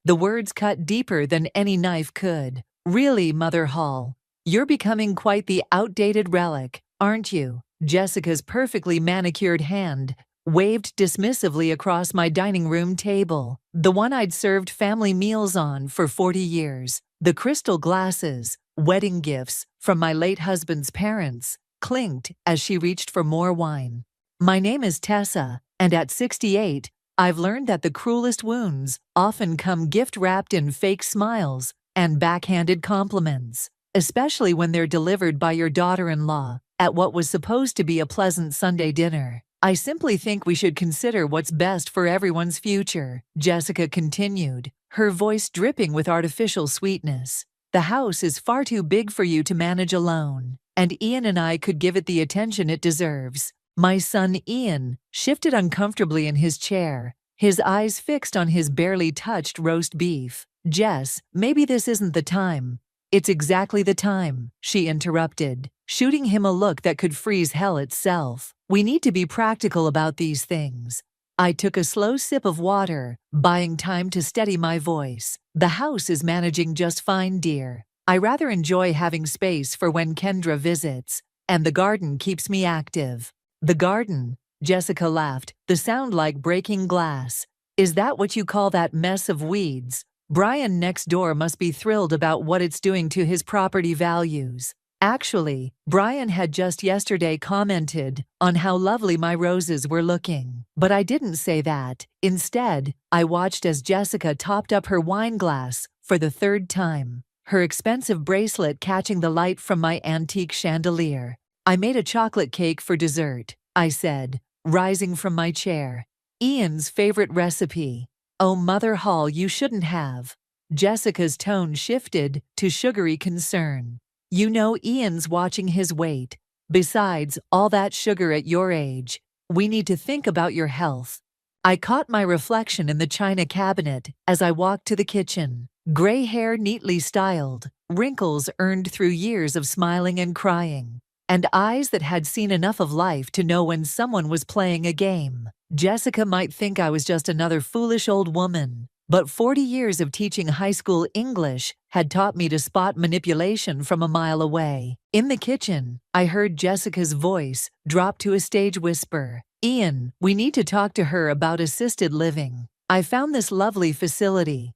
The words cut deeper than any knife could. Really, Mother Hall, you're becoming quite the outdated relic, aren't you? Jessica's perfectly manicured hand waved dismissively across my dining room table, the one I'd served family meals on for 40 years. The crystal glasses, wedding gifts from my late husband's parents, clinked as she reached for more wine. My name is Tessa, and at 68, I've learned that the cruelest wounds often come gift-wrapped in fake smiles and backhanded compliments, especially when they're delivered by your daughter-in-law at what was supposed to be a pleasant Sunday dinner. I simply think we should consider what's best for everyone's future, Jessica continued, her voice dripping with artificial sweetness. The house is far too big for you to manage alone, and Ian and I could give it the attention it deserves. My son Ian shifted uncomfortably in his chair, his eyes fixed on his barely touched roast beef. Jess, maybe this isn't the time. It's exactly the time, she interrupted, shooting him a look that could freeze hell itself. We need to be practical about these things. I took a slow sip of water, buying time to steady my voice. The house is managing just fine, dear. I rather enjoy having space for when Kendra visits, and the garden keeps me active. The garden? Jessica laughed, the sound like breaking glass. Is that what you call that mess of weeds? Brian next door must be thrilled about what it's doing to his property values. Actually, Brian had just yesterday commented on how lovely my roses were looking. But I didn't say that. Instead, I watched as Jessica topped up her wine glass for the third time, her expensive bracelet catching the light from my antique chandelier. I made a chocolate cake for dessert, I said, rising from my chair. Ian's favorite recipe. Oh, Mother Hall, you shouldn't have. Jessica's tone shifted to sugary concern. You know Ian's watching his weight. Besides, all that sugar at your age. We need to think about your health. I caught my reflection in the china cabinet as I walked to the kitchen. Gray hair neatly styled, wrinkles earned through years of smiling and crying, and eyes that had seen enough of life to know when someone was playing a game. Jessica might think I was just another foolish old woman, but 40 years of teaching high school English had taught me to spot manipulation from a mile away. In the kitchen, I heard Jessica's voice drop to a stage whisper. Ian, we need to talk to her about assisted living. I found this lovely facility.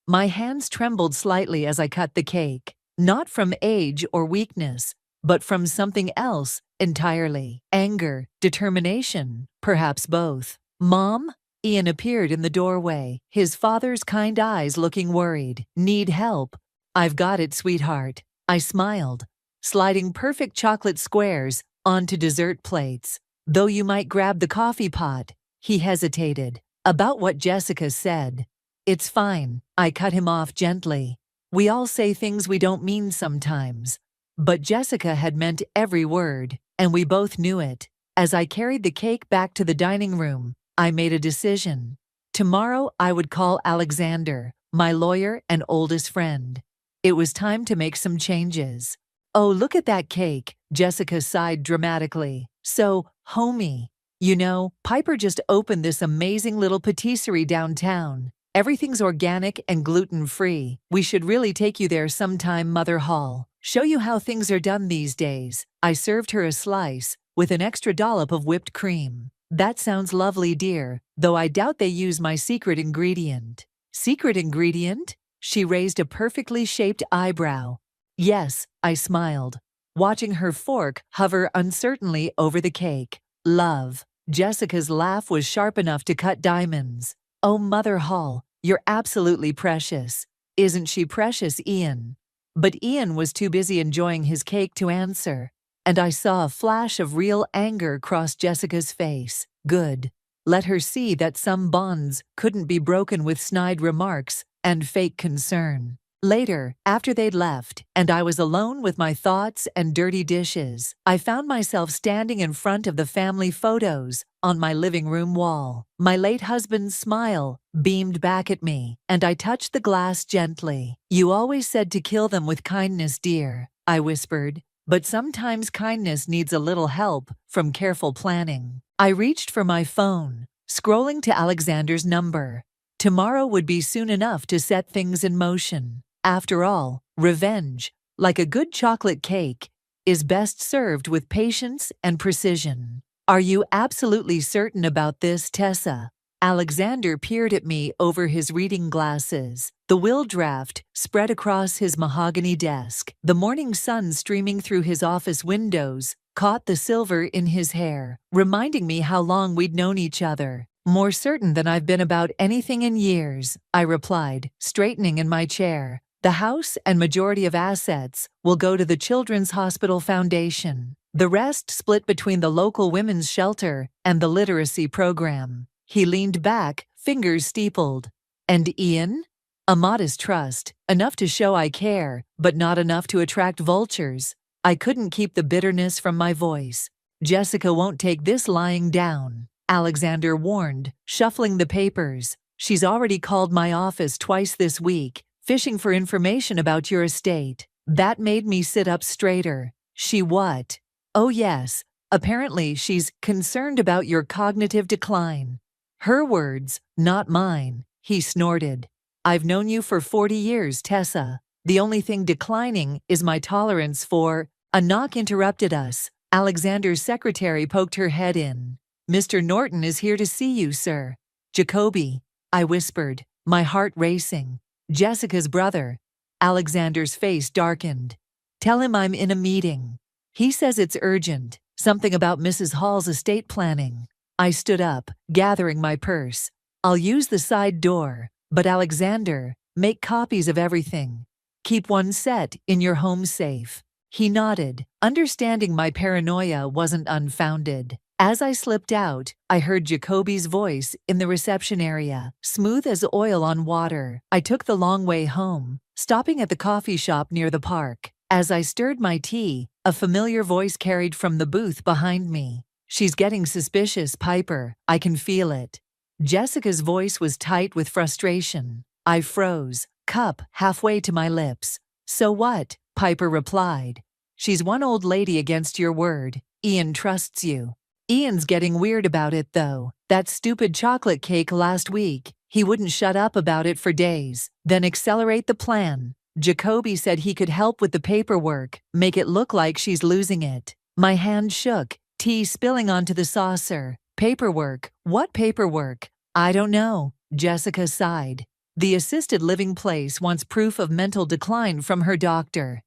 My hands trembled slightly as I cut the cake, not from age or weakness, but from something else entirely. Anger, determination, perhaps both. Mom? Ian appeared in the doorway, his father's kind eyes looking worried. Need help? I've got it, sweetheart. I smiled, sliding perfect chocolate squares onto dessert plates. Though you might grab the coffee pot. He hesitated. About what Jessica said. It's fine, I cut him off gently. We all say things we don't mean sometimes. But Jessica had meant every word, and we both knew it. As I carried the cake back to the dining room, I made a decision. Tomorrow I would call Alexander, my lawyer and oldest friend. It was time to make some changes. Oh, look at that cake, Jessica sighed dramatically. So, homey. You know, Piper just opened this amazing little patisserie downtown. Everything's organic and gluten-free. We should really take you there sometime, Mother Hall. Show you how things are done these days. I served her a slice with an extra dollop of whipped cream. That sounds lovely, dear, though I doubt they use my secret ingredient. Secret ingredient? She raised a perfectly shaped eyebrow. Yes, I smiled, watching her fork hover uncertainly over the cake. Love. Jessica's laugh was sharp enough to cut diamonds. Oh, Mother Hall, you're absolutely precious. Isn't she precious, Ian? But Ian was too busy enjoying his cake to answer, and I saw a flash of real anger cross Jessica's face. Good. Let her see that some bonds couldn't be broken with snide remarks and fake concern. Later, after they'd left, and I was alone with my thoughts and dirty dishes, I found myself standing in front of the family photos on my living room wall. My late husband's smile beamed back at me, and I touched the glass gently. You always said to kill them with kindness, dear, I whispered, but sometimes kindness needs a little help from careful planning. I reached for my phone, scrolling to Alexander's number. Tomorrow would be soon enough to set things in motion. After all, revenge, like a good chocolate cake, is best served with patience and precision. Are you absolutely certain about this, Tessa? Alexander peered at me over his reading glasses. The will draft spread across his mahogany desk. The morning sun streaming through his office windows caught the silver in his hair, reminding me how long we'd known each other. More certain than I've been about anything in years, I replied, straightening in my chair. The house and majority of assets will go to the Children's Hospital Foundation. The rest split between the local women's shelter and the literacy program. He leaned back, fingers steepled. And Ian? A modest trust, enough to show I care, but not enough to attract vultures. I couldn't keep the bitterness from my voice. Jessica won't take this lying down, Alexander warned, shuffling the papers. She's already called my office twice this week, fishing for information about your estate. That made me sit up straighter. She what? Oh yes, apparently she's concerned about your cognitive decline. Her words, not mine, he snorted. I've known you for 40 years, Tessa. The only thing declining is my tolerance for— A knock interrupted us. Alexander's secretary poked her head in. Mr. Norton is here to see you, sir. Jacoby, I whispered, my heart racing. Jessica's brother. Alexander's face darkened. Tell him I'm in a meeting. He says it's urgent, something about Mrs. Hall's estate planning. I stood up, gathering my purse. I'll use the side door, but Alexander, make copies of everything. Keep one set in your home safe. He nodded, understanding my paranoia wasn't unfounded. As I slipped out, I heard Jacoby's voice in the reception area, smooth as oil on water. I took the long way home, stopping at the coffee shop near the park. As I stirred my tea, a familiar voice carried from the booth behind me. She's getting suspicious, Piper. I can feel it. Jessica's voice was tight with frustration. I froze, cup halfway to my lips. So what? Piper replied. She's one old lady against your word. Ian trusts you. Ian's getting weird about it, though. That stupid chocolate cake last week. He wouldn't shut up about it for days. Then accelerate the plan. Jacoby said he could help with the paperwork, make it look like she's losing it. My hand shook, tea spilling onto the saucer. Paperwork? What paperwork? I don't know, Jessica sighed. The assisted living place wants proof of mental decline from her doctor.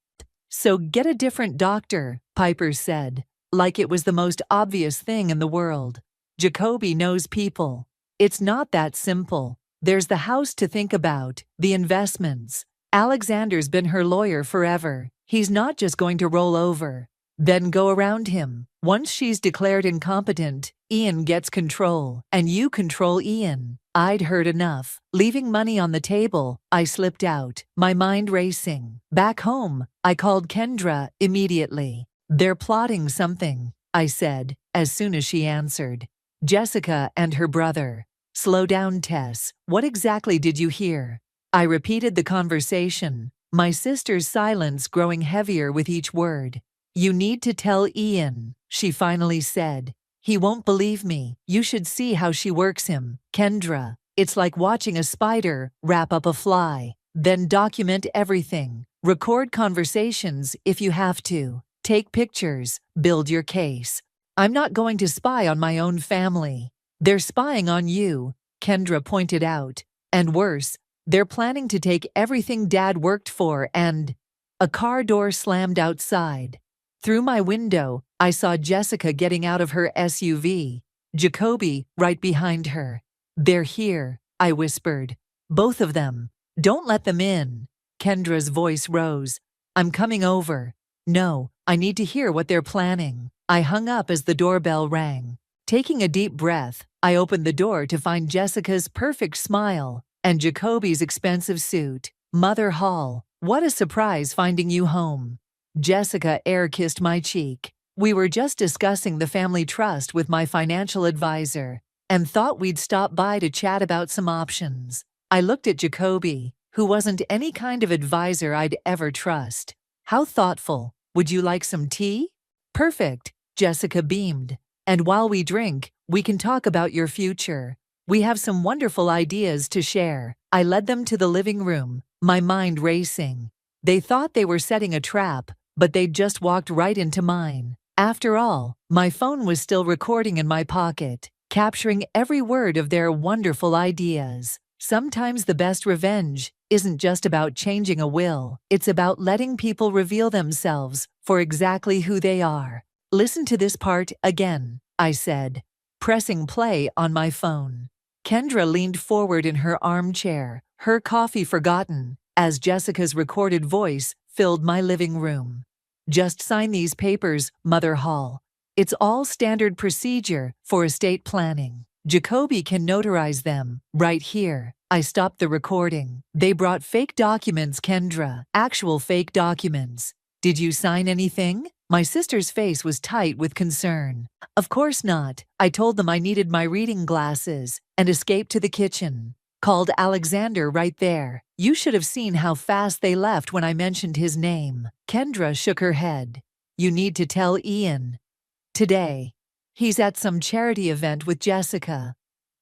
So get a different doctor, Piper said, like it was the most obvious thing in the world. Jacoby knows people. It's not that simple. There's the house to think about, the investments. Alexander's been her lawyer forever. He's not just going to roll over, then go around him. Once she's declared incompetent, Ian gets control, and you control Ian. I'd heard enough. Leaving money on the table, I slipped out, my mind racing. Back home, I called Kendra immediately. They're plotting something, I said, as soon as she answered. Jessica and her brother. Slow down, Tess. What exactly did you hear? I repeated the conversation, my sister's silence growing heavier with each word. You need to tell Ian, she finally said. He won't believe me. You should see how she works him. Kendra, it's like watching a spider wrap up a fly. Then document everything. Record conversations if you have to. Take pictures. Build your case. I'm not going to spy on my own family. They're spying on you, Kendra pointed out. And worse, they're planning to take everything Dad worked for and— A car door slammed outside. Through my window, I saw Jessica getting out of her SUV. Jacoby right behind her. They're here, I whispered. Both of them. Don't let them in. Kendra's voice rose. I'm coming over. No, I need to hear what they're planning. I hung up as the doorbell rang. Taking a deep breath, I opened the door to find Jessica's perfect smile and Jacoby's expensive suit. Mother Hall, what a surprise finding you home. Jessica air-kissed my cheek. We were just discussing the family trust with my financial advisor and thought we'd stop by to chat about some options. I looked at Jacoby, who wasn't any kind of advisor I'd ever trust. How thoughtful. Would you like some tea? Perfect, Jessica beamed. And while we drink, we can talk about your future. We have some wonderful ideas to share. I led them to the living room, my mind racing. They thought they were setting a trap, but they'd just walked right into mine. After all, my phone was still recording in my pocket, capturing every word of their wonderful ideas. Sometimes the best revenge isn't just about changing a will, it's about letting people reveal themselves for exactly who they are. Listen to this part again, I said, pressing play on my phone. Kendra leaned forward in her armchair, her coffee forgotten, as Jessica's recorded voice filled my living room. Just sign these papers, Mother Hall. It's all standard procedure for estate planning. Jacoby can notarize them right here. I stopped the recording. They brought fake documents, Kendra. Actual fake documents. Did you sign anything? My sister's face was tight with concern. Of course not. I told them I needed my reading glasses and escaped to the kitchen. Called Alexander right there. You should have seen how fast they left when I mentioned his name. Kendra shook her head. You need to tell Ian. Today. He's at some charity event with Jessica.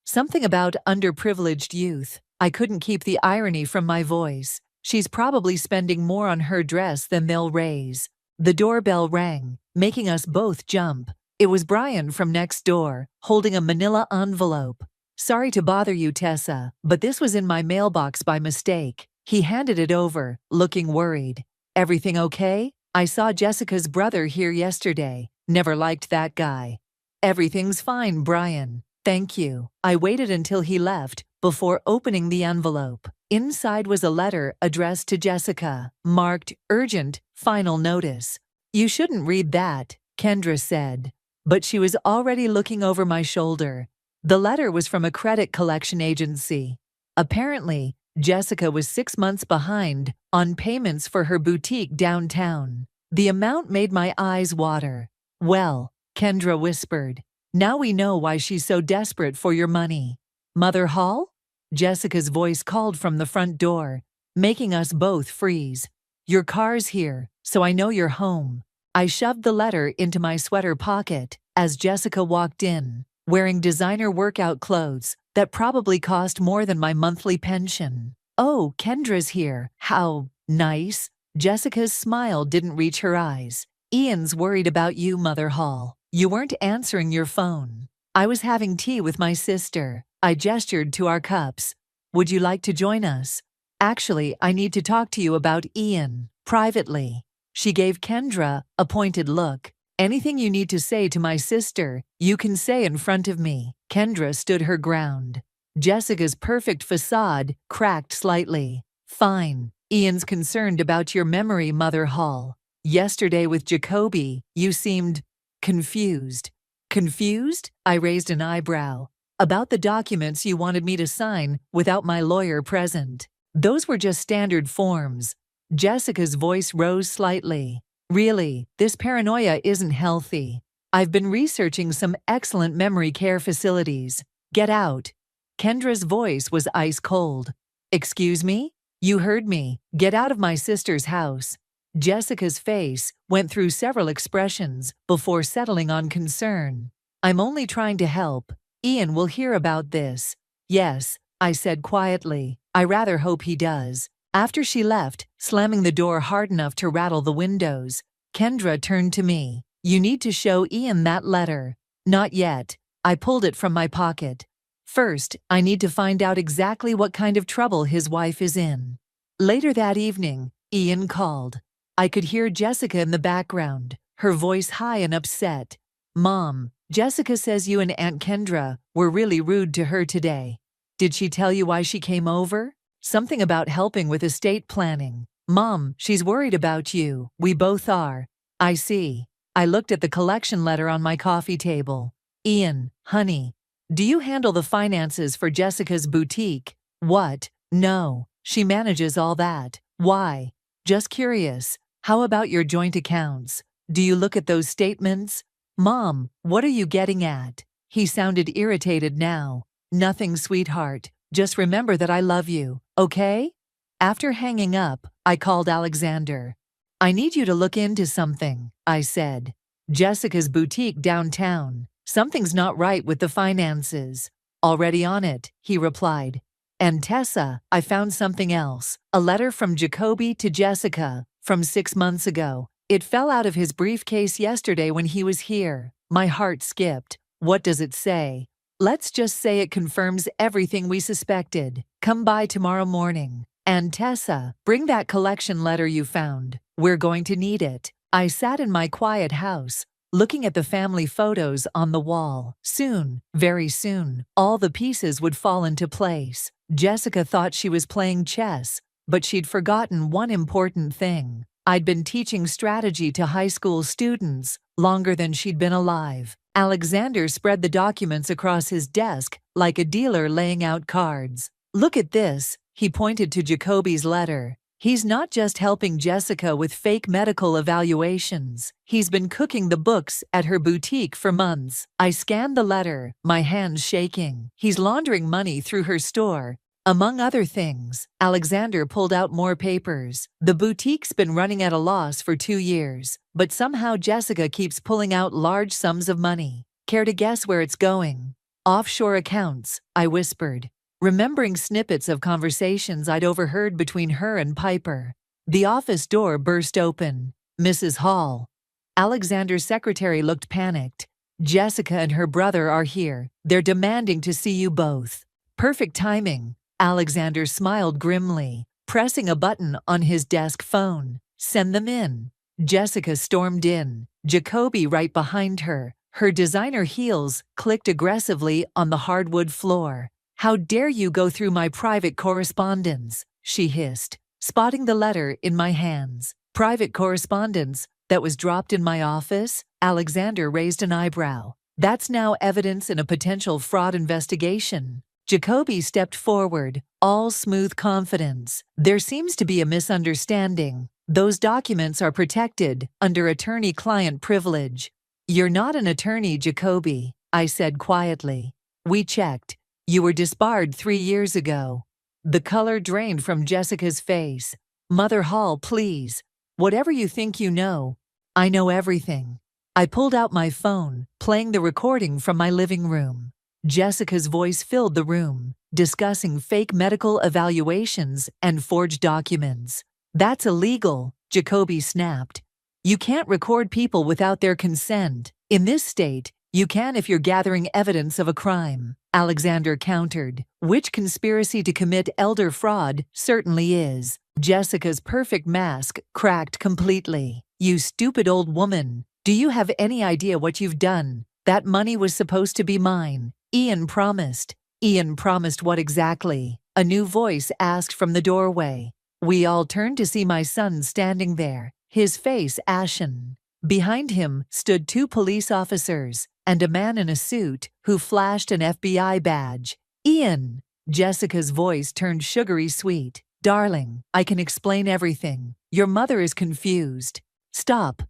Something about underprivileged youth. I couldn't keep the irony from my voice. She's probably spending more on her dress than they'll raise. The doorbell rang, making us both jump. It was Brian from next door, holding a manila envelope. Sorry to bother you, Tessa, but this was in my mailbox by mistake. He handed it over, looking worried. Everything okay? I saw Jessica's brother here yesterday. Never liked that guy. Everything's fine, Brian. Thank you. I waited until he left before opening the envelope. Inside was a letter addressed to Jessica, marked urgent, final notice. You shouldn't read that, Kendra said. But she was already looking over my shoulder. The letter was from a credit collection agency. Apparently, Jessica was 6 months behind on payments for her boutique downtown. The amount made my eyes water. Well, Kendra whispered, now we know why she's so desperate for your money. Mother Hall? Jessica's voice called from the front door, making us both freeze. Your car's here, so I know you're home. I shoved the letter into my sweater pocket as Jessica walked in, wearing designer workout clothes that probably cost more than my monthly pension. Oh, Kendra's here. How nice. Jessica's smile didn't reach her eyes. Ian's worried about you, Mother Hall. You weren't answering your phone. I was having tea with my sister. I gestured to our cups. Would you like to join us? Actually, I need to talk to you about Ian, privately. She gave Kendra a pointed look. Anything you need to say to my sister, you can say in front of me. Kendra stood her ground. Jessica's perfect facade cracked slightly. Fine. Ian's concerned about your memory, Mother Hall. Yesterday with Jacoby, you seemed confused. Confused? I raised an eyebrow. About the documents you wanted me to sign without my lawyer present. Those were just standard forms. Jessica's voice rose slightly. Really, this paranoia isn't healthy. I've been researching some excellent memory care facilities. Get out. Kendra's voice was ice cold. Excuse me? You heard me. Get out of my sister's house. Jessica's face went through several expressions before settling on concern. I'm only trying to help. Ian will hear about this. Yes, I said quietly. I rather hope he does. After she left, slamming the door hard enough to rattle the windows, Kendra turned to me. You need to show Ian that letter. Not yet. I pulled it from my pocket. First, I need to find out exactly what kind of trouble his wife is in. Later that evening, Ian called. I could hear Jessica in the background, her voice high and upset. Mom, Jessica says you and Aunt Kendra were really rude to her today. Did she tell you why she came over? Something about helping with estate planning. Mom, she's worried about you. We both are. I see. I looked at the collection letter on my coffee table. Ian, honey, do you handle the finances for Jessica's boutique? What? No, she manages all that. Why? Just curious. How about your joint accounts? Do you look at those statements? Mom, what are you getting at? He sounded irritated now. Nothing, sweetheart. Just remember that I love you, okay? After hanging up, I called Alexander. I need you to look into something, I said. Jessica's boutique downtown. Something's not right with the finances. Already on it, he replied. And Tessa, I found something else. A letter from Jacoby to Jessica, from 6 months ago. It fell out of his briefcase yesterday when he was here. My heart skipped. What does it say? Let's just say it confirms everything we suspected. Come by tomorrow morning. And Tessa, bring that collection letter you found. We're going to need it. I sat in my quiet house, looking at the family photos on the wall. Soon, very soon, all the pieces would fall into place. Jessica thought she was playing chess, but she'd forgotten one important thing. I'd been teaching strategy to high school students longer than she'd been alive. Alexander spread the documents across his desk like a dealer laying out cards. Look at this, he pointed to Jacoby's letter. He's not just helping Jessica with fake medical evaluations. He's been cooking the books at her boutique for months. I scanned the letter, my hands shaking. He's laundering money through her store. Among other things, Alexander pulled out more papers. The boutique's been running at a loss for 2 years, but somehow Jessica keeps pulling out large sums of money. Care to guess where it's going? Offshore accounts, I whispered, remembering snippets of conversations I'd overheard between her and Piper. The office door burst open. Mrs. Hall. Alexander's secretary looked panicked. Jessica and her brother are here. They're demanding to see you both. Perfect timing. Alexander smiled grimly, pressing a button on his desk phone. Send them in. Jessica stormed in, Jacoby right behind her. Her designer heels clicked aggressively on the hardwood floor. How dare you go through my private correspondence, she hissed, spotting the letter in my hands. Private correspondence that was dropped in my office? Alexander raised an eyebrow. That's now evidence in a potential fraud investigation. Jacoby stepped forward, all smooth confidence. There seems to be a misunderstanding. Those documents are protected under attorney-client privilege. You're not an attorney, Jacoby, I said quietly. We checked. You were disbarred 3 years ago. The color drained from Jessica's face. Mother Hall, please. Whatever you think you know, I know everything. I pulled out my phone, playing the recording from my living room. Jessica's voice filled the room, discussing fake medical evaluations and forged documents. That's illegal, Jacoby snapped. You can't record people without their consent. In this state, you can if you're gathering evidence of a crime, Alexander countered, which conspiracy to commit elder fraud certainly is. Jessica's perfect mask cracked completely. You stupid old woman. Do you have any idea what you've done? That money was supposed to be mine. Ian promised. Ian promised what exactly? A new voice asked from the doorway. We all turned to see my son standing there, his face ashen. Behind him stood 2 police officers and a man in a suit who flashed an FBI badge. Ian! Jessica's voice turned sugary sweet. Darling, I can explain everything. Your mother is confused. Stop.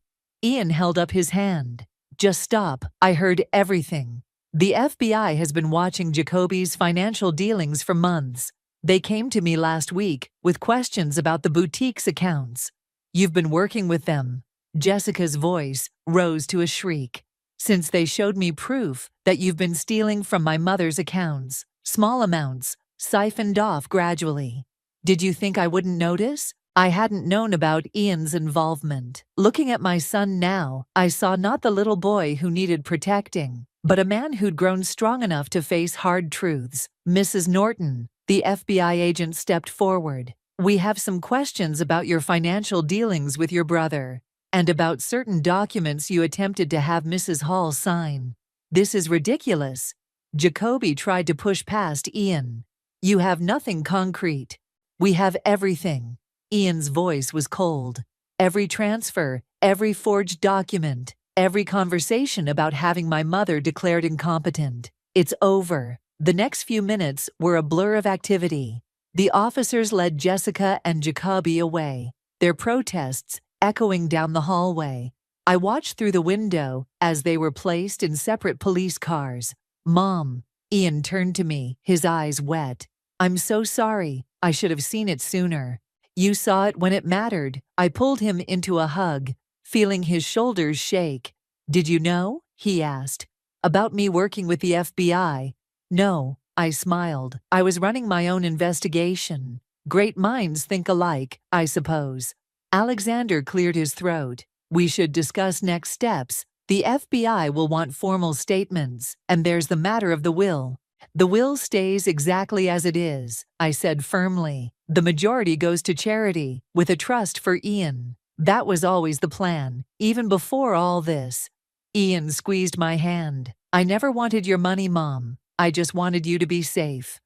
Ian held up his hand. Just stop. I heard everything. The FBI has been watching Jacoby's financial dealings for months. They came to me last week with questions about the boutique's accounts. You've been working with them. Jessica's voice rose to a shriek. Since they showed me proof that you've been stealing from my mother's accounts, small amounts, siphoned off gradually. Did you think I wouldn't notice? I hadn't known about Ian's involvement. Looking at my son now, I saw not the little boy who needed protecting, but a man who'd grown strong enough to face hard truths. Mrs. Norton, the FBI agent stepped forward. We have some questions about your financial dealings with your brother, and about certain documents you attempted to have Mrs. Hall sign. This is ridiculous. Jacoby tried to push past Ian. You have nothing concrete. We have everything. Ian's voice was cold. Every transfer, every forged document, every conversation about having my mother declared incompetent. It's over. The next few minutes were a blur of activity. The officers led Jessica and Jacoby away, their protests echoing down the hallway. I watched through the window as they were placed in separate police cars. Mom, Ian turned to me, his eyes wet. I'm so sorry. I should have seen it sooner. You saw it when it mattered. I pulled him into a hug, feeling his shoulders shake. Did you know? He asked. About me working with the FBI. No, I smiled. I was running my own investigation. Great minds think alike, I suppose. Alexander cleared his throat. We should discuss next steps. The FBI will want formal statements, and there's the matter of the will. The will stays exactly as it is, I said firmly. The majority goes to charity, with a trust for Ian. That was always the plan, even before all this. Ian squeezed my hand. I never wanted your money, Mom. I just wanted you to be safe.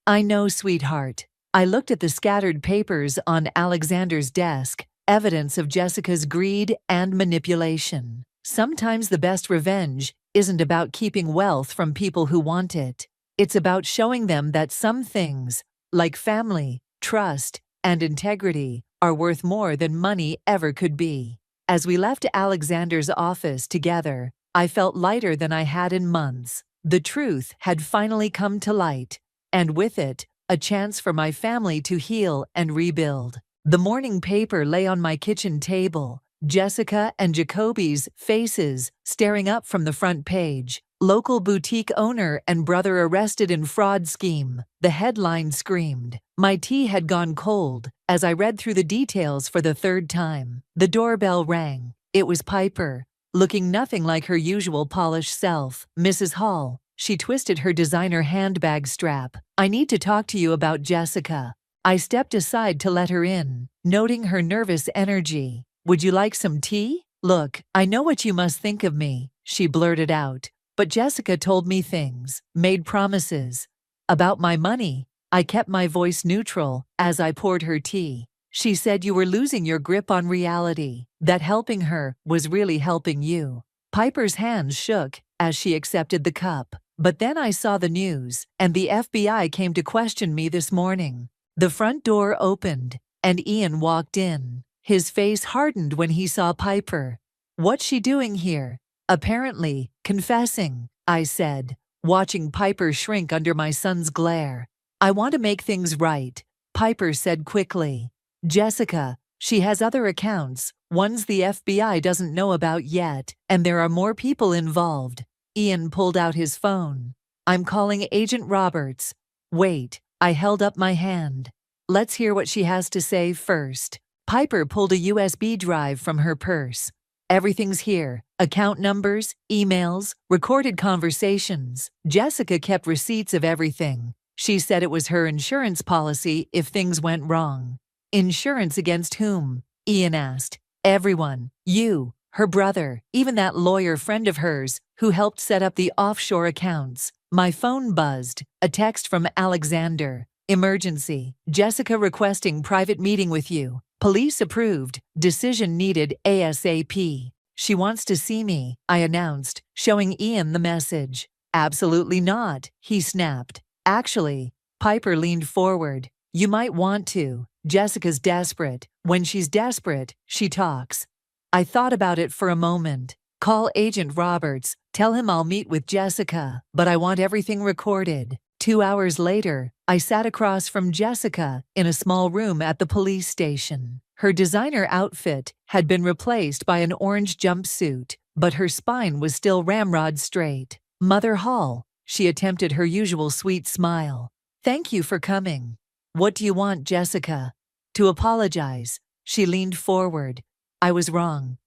I know, sweetheart. I looked at the scattered papers on Alexander's desk, evidence of Jessica's greed and manipulation. Sometimes the best revenge isn't about keeping wealth from people who want it. It's about showing them that some things, like family, trust, and integrity, are worth more than money ever could be. As we left Alexander's office together, I felt lighter than I had in months. The truth had finally come to light, and with it, a chance for my family to heal and rebuild. The morning paper lay on my kitchen table, Jessica and Jacoby's faces staring up from the front page. Local boutique owner and brother arrested in fraud scheme. The headline screamed. My tea had gone cold as I read through the details for the third time. The doorbell rang. It was Piper, looking nothing like her usual polished self. Mrs. Hall, she twisted her designer handbag strap. I need to talk to you about Jessica. I stepped aside to let her in, noting her nervous energy. Would you like some tea? Look, I know what you must think of me, she blurted out. But Jessica told me things, made promises. About my money, I kept my voice neutral as I poured her tea. She said you were losing your grip on reality, that helping her was really helping you. Piper's hands shook as she accepted the cup. But then I saw the news, and the FBI came to question me this morning. The front door opened, and Ian walked in. His face hardened when he saw Piper. What's she doing here? Apparently, confessing, I said, watching Piper shrink under my son's glare. I want to make things right, Piper said quickly. Jessica, she has other accounts, ones the FBI doesn't know about yet, and there are more people involved. Ian pulled out his phone. I'm calling Agent Roberts. Wait, I held up my hand. Let's hear what she has to say first. Piper pulled a USB drive from her purse. Everything's here. Account numbers, emails, recorded conversations. Jessica kept receipts of everything. She said it was her insurance policy if things went wrong. Insurance against whom? Ian asked. Everyone. You, her brother, even that lawyer friend of hers who helped set up the offshore accounts. My phone buzzed. A text from Alexander. Emergency. Jessica requesting private meeting with you. Police approved. Decision needed ASAP. She wants to see me, I announced, showing Ian the message. Absolutely not, he snapped. Actually, Piper leaned forward. You might want to. Jessica's desperate. When she's desperate, she talks. I thought about it for a moment. Call Agent Roberts. Tell him I'll meet with Jessica, but I want everything recorded. 2 hours later, I sat across from Jessica in a small room at the police station. Her designer outfit had been replaced by an orange jumpsuit, but her spine was still ramrod straight. Mother Hall, she attempted her usual sweet smile. Thank you for coming. What do you want, Jessica? To apologize. She leaned forward. I was wrong.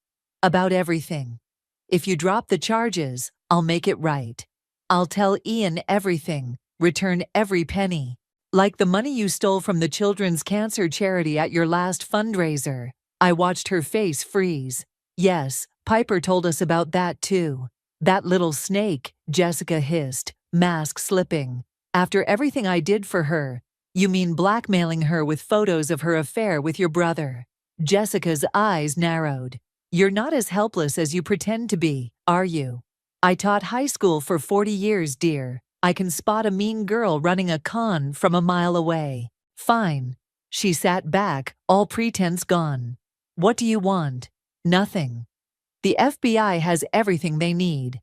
About everything. If you drop the charges, I'll make it right. I'll tell Ian everything. Return every penny. Like the money you stole from the children's cancer charity at your last fundraiser. I watched her face freeze. Yes, Piper told us about that too. That little snake, Jessica hissed, mask slipping. After everything I did for her. You mean blackmailing her with photos of her affair with your brother? Jessica's eyes narrowed. You're not as helpless as you pretend to be, are you? I taught high school for 40 years, dear. I can spot a mean girl running a con from a mile away. Fine. She sat back, all pretense gone. What do you want? Nothing. The FBI has everything they need.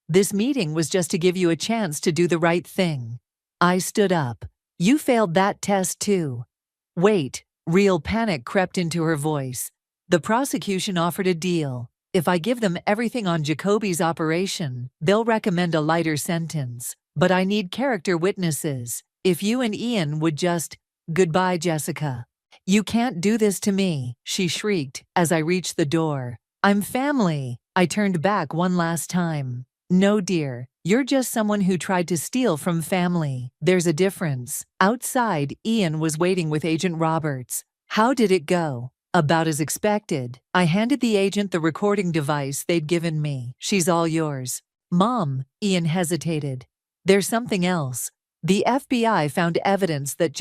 This meeting was just to give you a chance to do the right thing. I stood up. You failed that test too. Wait, real panic crept into her voice. The prosecution offered a deal. If I give them everything on Jacoby's operation, they'll recommend a lighter sentence. But I need character witnesses. If you and Ian would just— Goodbye, Jessica. You can't do this to me, she shrieked as I reached the door. I'm family. I turned back one last time. No, dear. You're just someone who tried to steal from family. There's a difference. Outside, Ian was waiting with Agent Roberts. How did it go? About as expected. I handed the agent the recording device they'd given me. She's all yours. Mom, Ian hesitated. There's something else. The FBI found evidence that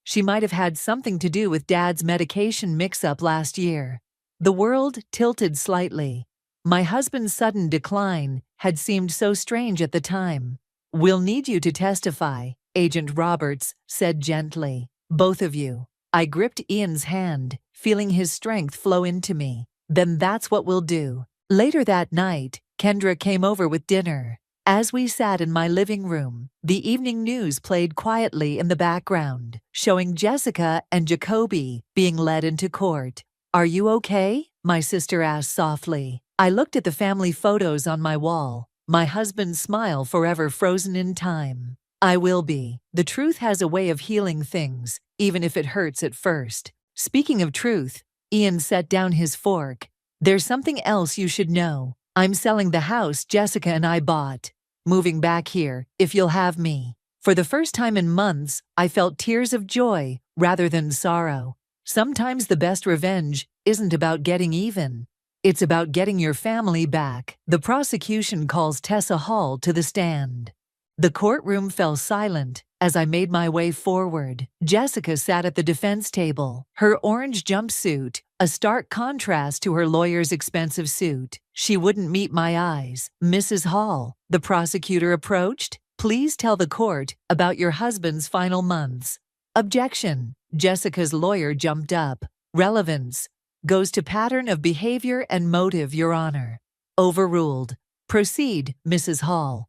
she might have had something to do with Dad's medication mix-up last year. The world tilted slightly. My husband's sudden decline had seemed so strange at the time. We'll need you to testify, Agent Roberts said gently. Both of you. I gripped Ian's hand, feeling his strength flow into me. Then that's what we'll do. Later that night, Kendra came over with dinner. As we sat in my living room, the evening news played quietly in the background, showing Jessica and Jacoby being led into court. Are you okay? My sister asked softly. I looked at the family photos on my wall, my husband's smile forever frozen in time. I will be. The truth has a way of healing things, even if it hurts at first. Speaking of truth, Ian set down his fork. There's something else you should know. I'm selling the house Jessica and I bought. Moving back here, if you'll have me. For the first time in months, I felt tears of joy rather than sorrow. Sometimes the best revenge isn't about getting even. It's about getting your family back. The prosecution calls Tessa Hall to the stand. The courtroom fell silent as I made my way forward. Jessica sat at the defense table, her orange jumpsuit, a stark contrast to her lawyer's expensive suit. She wouldn't meet my eyes. Mrs. Hall, the prosecutor approached. Please tell the court about your husband's final months. Objection. Jessica's lawyer jumped up. Relevance goes to pattern of behavior and motive, Your Honor. Overruled. Proceed, Mrs. Hall.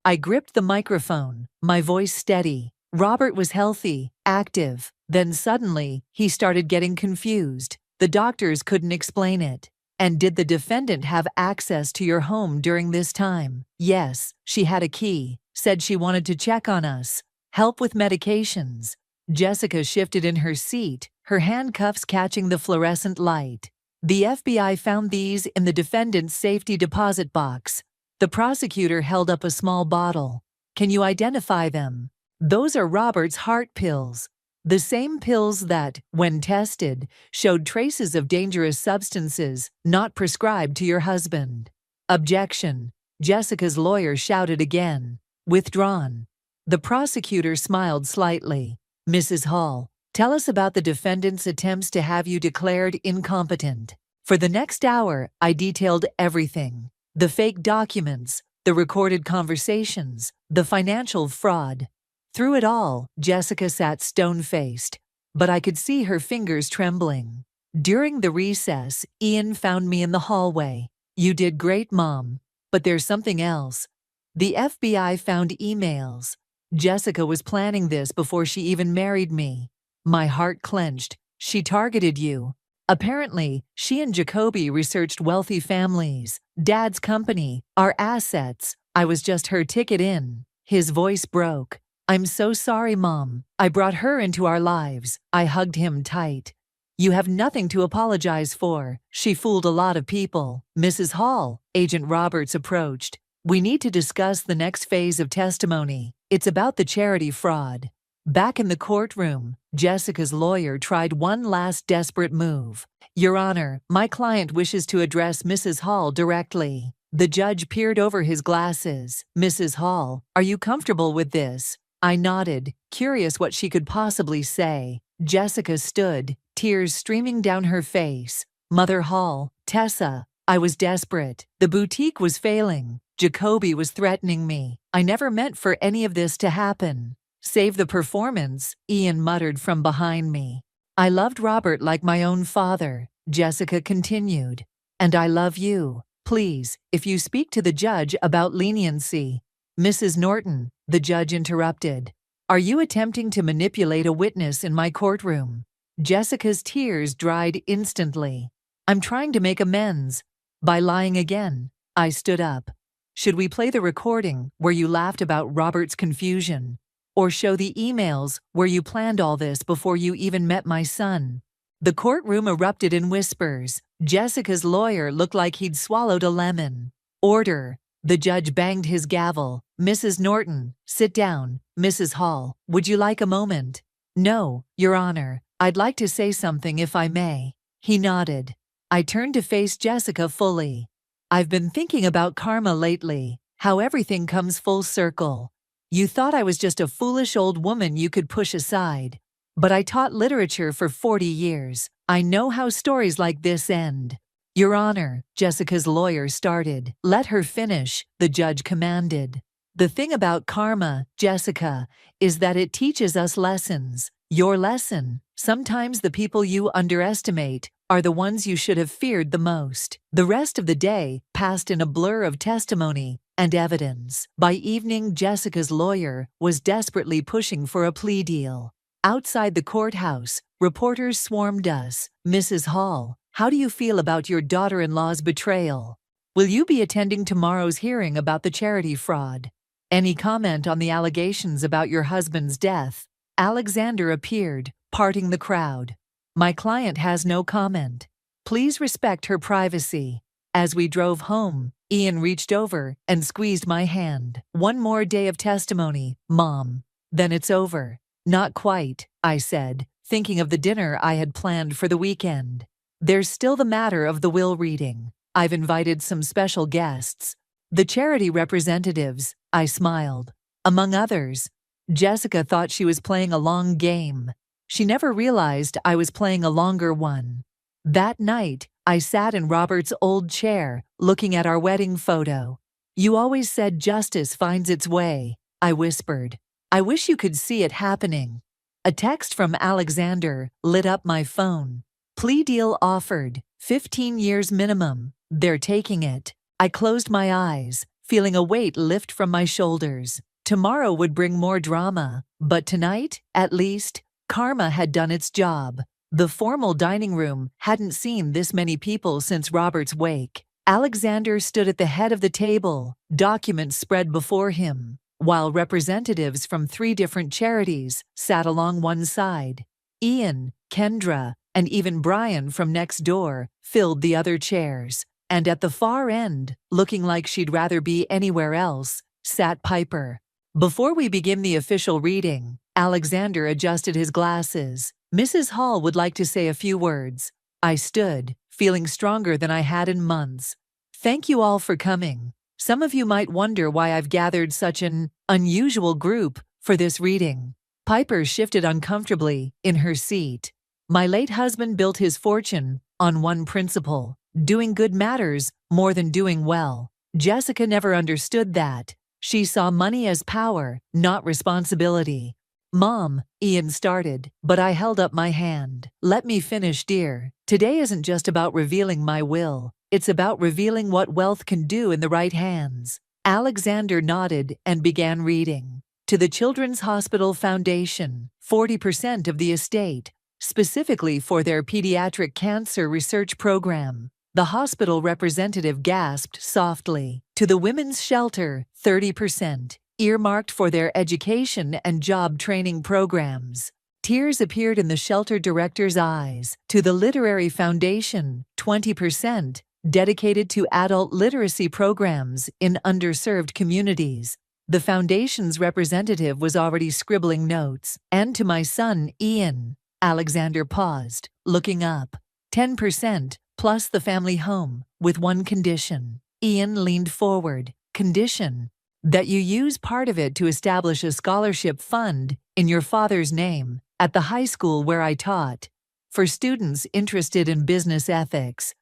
I gripped the microphone, my voice steady. Robert was healthy, active. Then suddenly, he started getting confused. The doctors couldn't explain it. And did the defendant have access to your home during this time? Yes, she had a key. Said she wanted to check on us. Help with medications. Jessica shifted in her seat, her handcuffs catching the fluorescent light. The FBI found these in the defendant's safety deposit box. The prosecutor held up a small bottle. Can you identify them? Those are Robert's heart pills. The same pills that, when tested, showed traces of dangerous substances not prescribed to your husband. Objection. Jessica's lawyer shouted again. Withdrawn. The prosecutor smiled slightly. Mrs. Hall, tell us about the defendant's attempts to have you declared incompetent. For the next hour, I detailed everything. The fake documents, the recorded conversations, the financial fraud. Through it all, Jessica sat stone-faced, but I could see her fingers trembling. During the recess, Ian found me in the hallway. You did great, Mom, but there's something else. The FBI found emails. Jessica was planning this before she even married me. My heart clenched. She targeted you. Apparently, she and Jacoby researched wealthy families, Dad's company, our assets. I was just her ticket in. His voice broke. I'm so sorry, Mom. I brought her into our lives. I hugged him tight. You have nothing to apologize for. She fooled a lot of people. Mrs. Hall, Agent Roberts approached. We need to discuss the next phase of testimony. It's about the charity fraud. Back in the courtroom, Jessica's lawyer tried one last desperate move. Your Honor, my client wishes to address Mrs. Hall directly. The judge peered over his glasses. Mrs. Hall, are you comfortable with this? I nodded, curious what she could possibly say. Jessica stood, tears streaming down her face. Mother Hall, Tessa, I was desperate. The boutique was failing. Jacoby was threatening me. I never meant for any of this to happen. Save the performance, Ian muttered from behind me. I loved Robert like my own father, Jessica continued. And I love you. Please, if you speak to the judge about leniency. Mrs. Norton, the judge interrupted. Are you attempting to manipulate a witness in my courtroom? Jessica's tears dried instantly. I'm trying to make amends. By lying again. I stood up. Should we play the recording where you laughed about Robert's confusion? Or show the emails where you planned all this before you even met my son? The courtroom erupted in whispers. Jessica's lawyer looked like he'd swallowed a lemon. Order. The judge banged his gavel. Mrs. Norton, sit down. Mrs. Hall, would you like a moment? No, Your Honor. I'd like to say something if I may. He nodded. I turned to face Jessica fully. I've been thinking about karma lately, how everything comes full circle. You thought I was just a foolish old woman you could push aside. But I taught literature for 40 years. I know how stories like this end. Your Honor, Jessica's lawyer started. Let her finish, the judge commanded. The thing about karma, Jessica, is that it teaches us lessons. Your lesson. Sometimes the people you underestimate are the ones you should have feared the most. The rest of the day passed in a blur of testimony and evidence. By evening, Jessica's lawyer was desperately pushing for a plea deal. Outside the courthouse, reporters swarmed us. Mrs. Hall, how do you feel about your daughter-in-law's betrayal? Will you be attending tomorrow's hearing about the charity fraud? Any comment on the allegations about your husband's death? Alexander appeared, parting the crowd. My client has no comment. Please respect her privacy. As we drove home, Ian reached over and squeezed my hand. One more day of testimony, Mom. Then it's over. Not quite, I said, thinking of the dinner I had planned for the weekend. There's still the matter of the will reading. I've invited some special guests. The charity representatives, I smiled. Among others. Jessica thought she was playing a long game. She never realized I was playing a longer one. That night, I sat in Robert's old chair, looking at our wedding photo. You always said justice finds its way, I whispered. I wish you could see it happening. A text from Alexander lit up my phone. Plea deal offered, 15 years minimum. They're taking it. I closed my eyes, feeling a weight lift from my shoulders. Tomorrow would bring more drama, but tonight, at least, karma had done its job. The formal dining room hadn't seen this many people since Robert's wake. Alexander stood at the head of the table, documents spread before him, while representatives from 3 different charities sat along one side. Ian, Kendra, and even Brian from next door filled the other chairs. And at the far end, looking like she'd rather be anywhere else, sat Piper. Before we begin the official reading, Alexander adjusted his glasses. Mrs. Hall would like to say a few words. I stood, feeling stronger than I had in months. Thank you all for coming. Some of you might wonder why I've gathered such an unusual group for this reading. Piper shifted uncomfortably in her seat. My late husband built his fortune on one principle: doing good matters more than doing well. Jessica never understood that. She saw money as power, not responsibility. Mom, Ian started, but I held up my hand. Let me finish, dear. Today isn't just about revealing my will. It's about revealing what wealth can do in the right hands. Alexander nodded and began reading. To the Children's Hospital Foundation, 40% of the estate, specifically for their pediatric cancer research program. The hospital representative gasped softly. To the Women's Shelter, 30%, earmarked for their education and job training programs. Tears appeared in the shelter director's eyes. To the Literary Foundation, 20%, dedicated to adult literacy programs in underserved communities. The foundation's representative was already scribbling notes. And to my son, Ian. Alexander paused, looking up. 10%, plus the family home, with one condition. Ian leaned forward. Condition: that you use part of it to establish a scholarship fund in your father's name at the high school where I taught, for students interested in business ethics.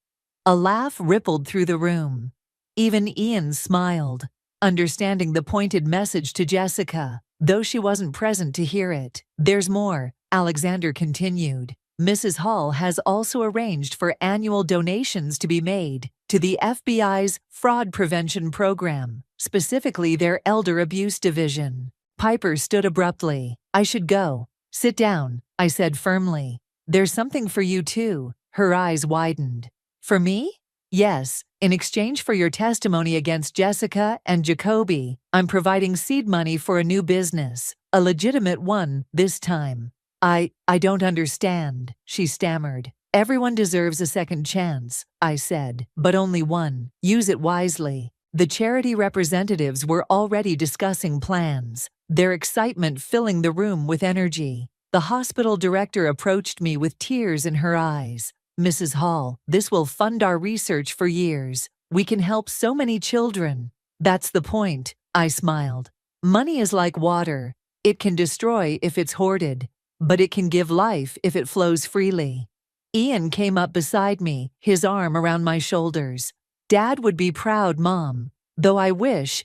A laugh rippled through the room. Even Ian smiled, understanding the pointed message to Jessica, though she wasn't present to hear it. There's more, Alexander continued. Mrs. Hall has also arranged for annual donations to be made to the FBI's fraud prevention program, specifically their elder abuse division. Piper stood abruptly. I should go. Sit down, I said firmly. There's something for you too. Her eyes widened. For me? Yes, in exchange for your testimony against Jessica and Jacoby, I'm providing seed money for a new business, a legitimate one this time. I don't understand, she stammered. Everyone deserves a second chance, I said, but only one. Use it wisely. The charity representatives were already discussing plans, their excitement filling the room with energy. The hospital director approached me with tears in her eyes. Mrs. Hall, this will fund our research for years. We can help so many children. That's the point, I smiled. Money is like water. It can destroy if it's hoarded, but it can give life if it flows freely. Ian came up beside me, his arm around my shoulders. Dad would be proud, Mom. Though I wish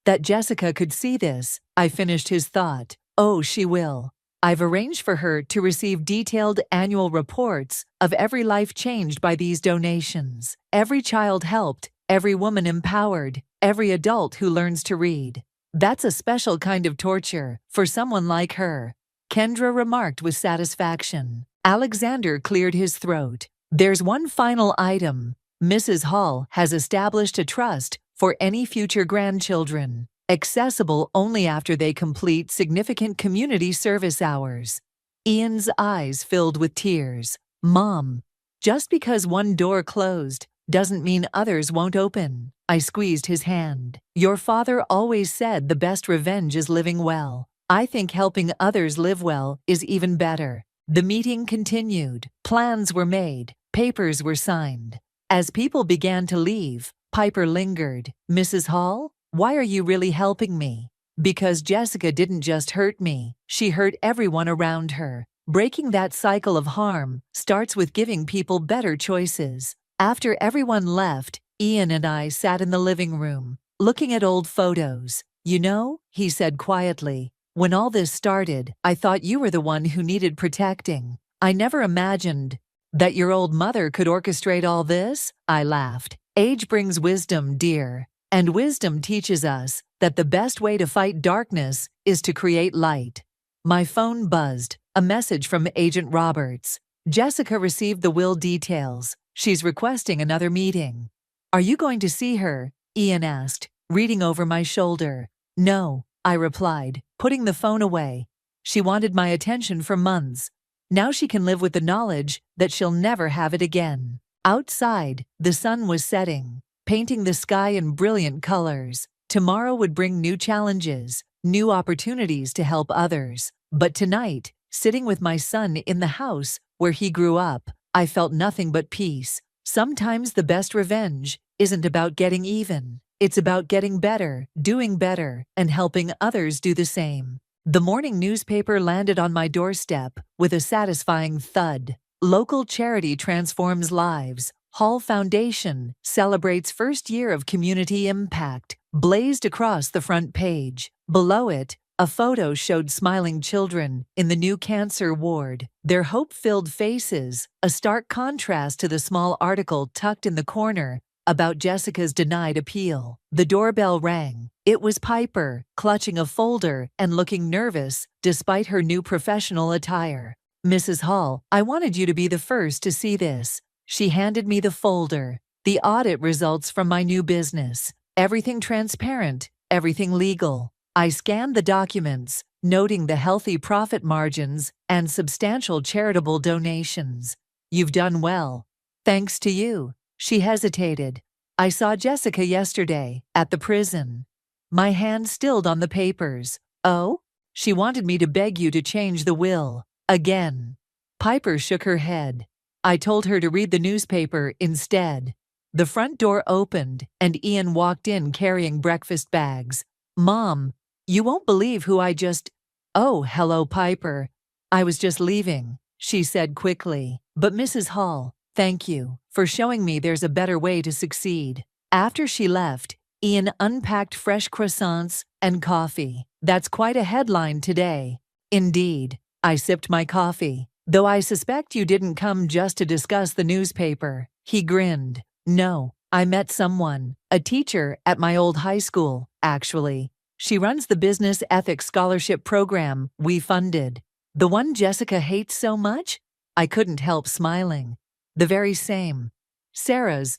that Jessica could see this, I finished his thought. Oh, she will. I've arranged for her to receive detailed annual reports of every life changed by these donations, every child helped, every woman empowered, every adult who learns to read. That's a special kind of torture for someone like her, Kendra remarked with satisfaction. Alexander cleared his throat. There's one final item. Mrs. Hall has established a trust for any future grandchildren, accessible only after they complete significant community service hours. Ian's eyes filled with tears. Mom, just because one door closed doesn't mean others won't open. I squeezed his hand. Your father always said the best revenge is living well. I think helping others live well is even better. The meeting continued. Plans were made. Papers were signed. As people began to leave, Piper lingered. Mrs. Hall, why are you really helping me? Because Jessica didn't just hurt me, she hurt everyone around her. Breaking that cycle of harm starts with giving people better choices. After everyone left, Ian and I sat in the living room, looking at old photos. You know, he said quietly, when all this started, I thought you were the one who needed protecting. I never imagined that your old mother could orchestrate all this, I laughed. Age brings wisdom, dear. And wisdom teaches us that the best way to fight darkness is to create light. My phone buzzed, a message from Agent Roberts. Jessica received the will details. She's requesting another meeting. Are you going to see her? Ian asked, reading over my shoulder. No, I replied, putting the phone away. She wanted my attention for months. Now she can live with the knowledge that she'll never have it again. Outside, the sun was setting, painting the sky in brilliant colors. Tomorrow would bring new challenges, new opportunities to help others. But tonight, sitting with my son in the house where he grew up, I felt nothing but peace. Sometimes the best revenge isn't about getting even. It's about getting better, doing better, and helping others do the same. The morning newspaper landed on my doorstep with a satisfying thud. Local charity transforms lives. Hall Foundation celebrates first year of community impact, blazed across the front page. Below it, a photo showed smiling children in the new cancer ward, their hope-filled faces, a stark contrast to the small article tucked in the corner about Jessica's denied appeal. The doorbell rang. It was Piper, clutching a folder and looking nervous despite her new professional attire. Mrs. Hall, I wanted you to be the first to see this. She handed me the folder. The audit results from my new business. Everything transparent, everything legal. I scanned the documents, noting the healthy profit margins and substantial charitable donations. You've done well. Thanks to you. She hesitated. I saw Jessica yesterday, at the prison. My hand stilled on the papers. Oh? She wanted me to beg you to change the will. Again. Piper shook her head. I told her to read the newspaper instead. The front door opened, and Ian walked in carrying breakfast bags. Mom, you won't believe who I just... Oh, hello, Piper. I was just leaving, she said quickly. But Mrs. Hall, thank you for showing me there's a better way to succeed. After she left, Ian unpacked fresh croissants and coffee. That's quite a headline today. Indeed. I sipped my coffee. Though I suspect you didn't come just to discuss the newspaper. He grinned. No, I met someone, a teacher at my old high school, actually. She runs the business ethics scholarship program we funded. The one Jessica hates so much? I couldn't help smiling. The very same. Sarah's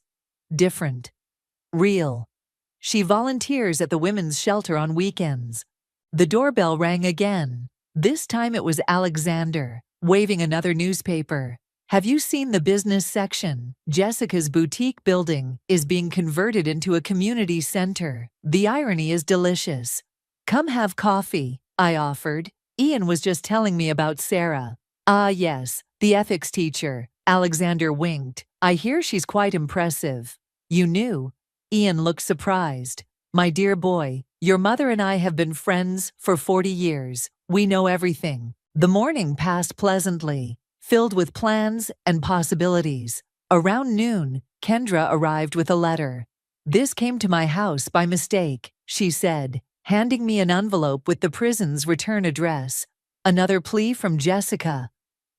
different, real. She volunteers at the women's shelter on weekends. The doorbell rang again. This time it was Alexander, waving another newspaper. Have you seen the business section? Jessica's boutique building is being converted into a community center. The irony is delicious. Come have coffee, I offered. Ian was just telling me about Sarah. Ah, yes, the ethics teacher. Alexander winked. I hear she's quite impressive. You knew? Ian looked surprised. My dear boy, your mother and I have been friends for 40 years. We know everything. The morning passed pleasantly, filled with plans and possibilities. Around noon, Kendra arrived with a letter. This came to my house by mistake, she said, handing me an envelope with the prison's return address. Another plea from Jessica.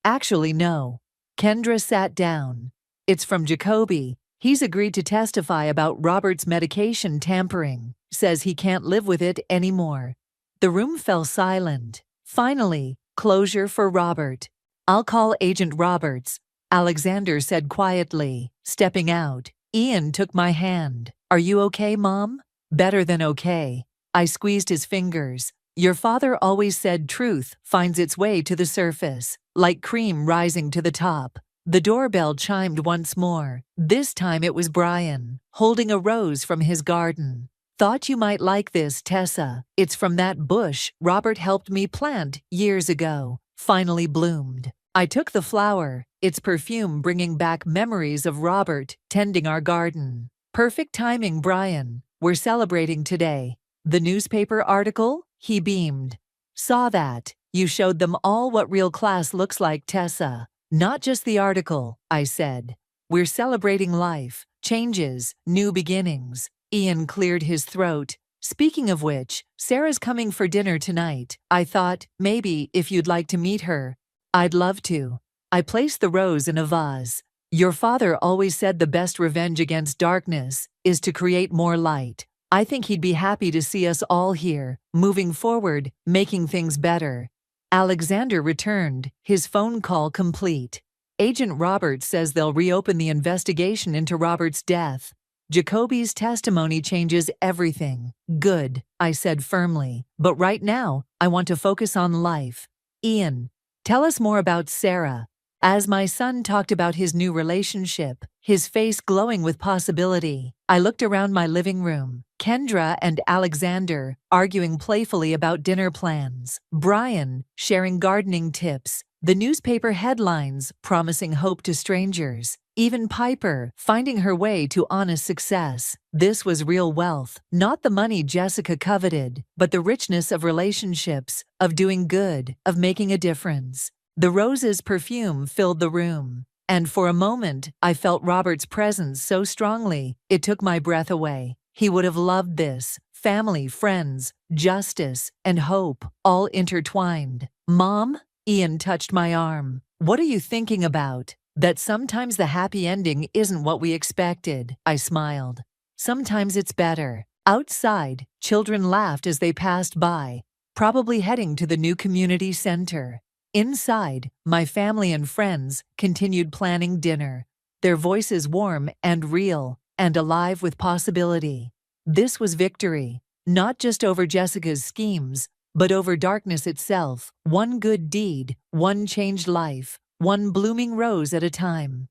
Actually, no. Kendra sat down. It's from Jacoby. He's agreed to testify about Robert's medication tampering. Says he can't live with it anymore. The room fell silent. Finally, closure for Robert. I'll call Agent Roberts, Alexander said quietly, stepping out. Ian took my hand. Are you okay, Mom? Better than okay. I squeezed his fingers. Your father always said truth finds its way to the surface, like cream rising to the top. The doorbell chimed once more. This time it was Brian, holding a rose from his garden. Thought you might like this, Tessa. It's from that bush Robert helped me plant years ago. Finally bloomed. I took the flower, its perfume bringing back memories of Robert tending our garden. Perfect timing, Brian. We're celebrating today. The newspaper article? He beamed. Saw that. You showed them all what real class looks like, Tessa. Not just the article, I said. We're celebrating life, changes, new beginnings. Ian cleared his throat. Speaking of which, Sarah's coming for dinner tonight. I thought, maybe, if you'd like to meet her. I'd love to. I placed the rose in a vase. Your father always said the best revenge against darkness is to create more light. I think he'd be happy to see us all here, moving forward, making things better. Alexander returned, his phone call complete. Agent Roberts says they'll reopen the investigation into Robert's death. Jacoby's testimony changes everything. Good, I said firmly. But right now, I want to focus on life. Ian, tell us more about Sarah. As my son talked about his new relationship, his face glowing with possibility, I looked around my living room. Kendra and Alexander arguing playfully about dinner plans. Brian sharing gardening tips. The newspaper headlines promising hope to strangers. Even Piper finding her way to honest success. This was real wealth, not the money Jessica coveted, but the richness of relationships, of doing good, of making a difference. The rose's perfume filled the room, and for a moment I felt Robert's presence so strongly it took my breath away. He would have loved this. Family, friends, justice, and hope, all intertwined. Mom? Ian touched my arm. What are you thinking about? That sometimes the happy ending isn't what we expected, I smiled. Sometimes it's better. Outside, children laughed as they passed by, probably heading to the new community center. Inside, my family and friends continued planning dinner, their voices warm and real, and alive with possibility. This was victory, not just over Jessica's schemes, but over darkness itself. One good deed, one changed life, one blooming rose at a time.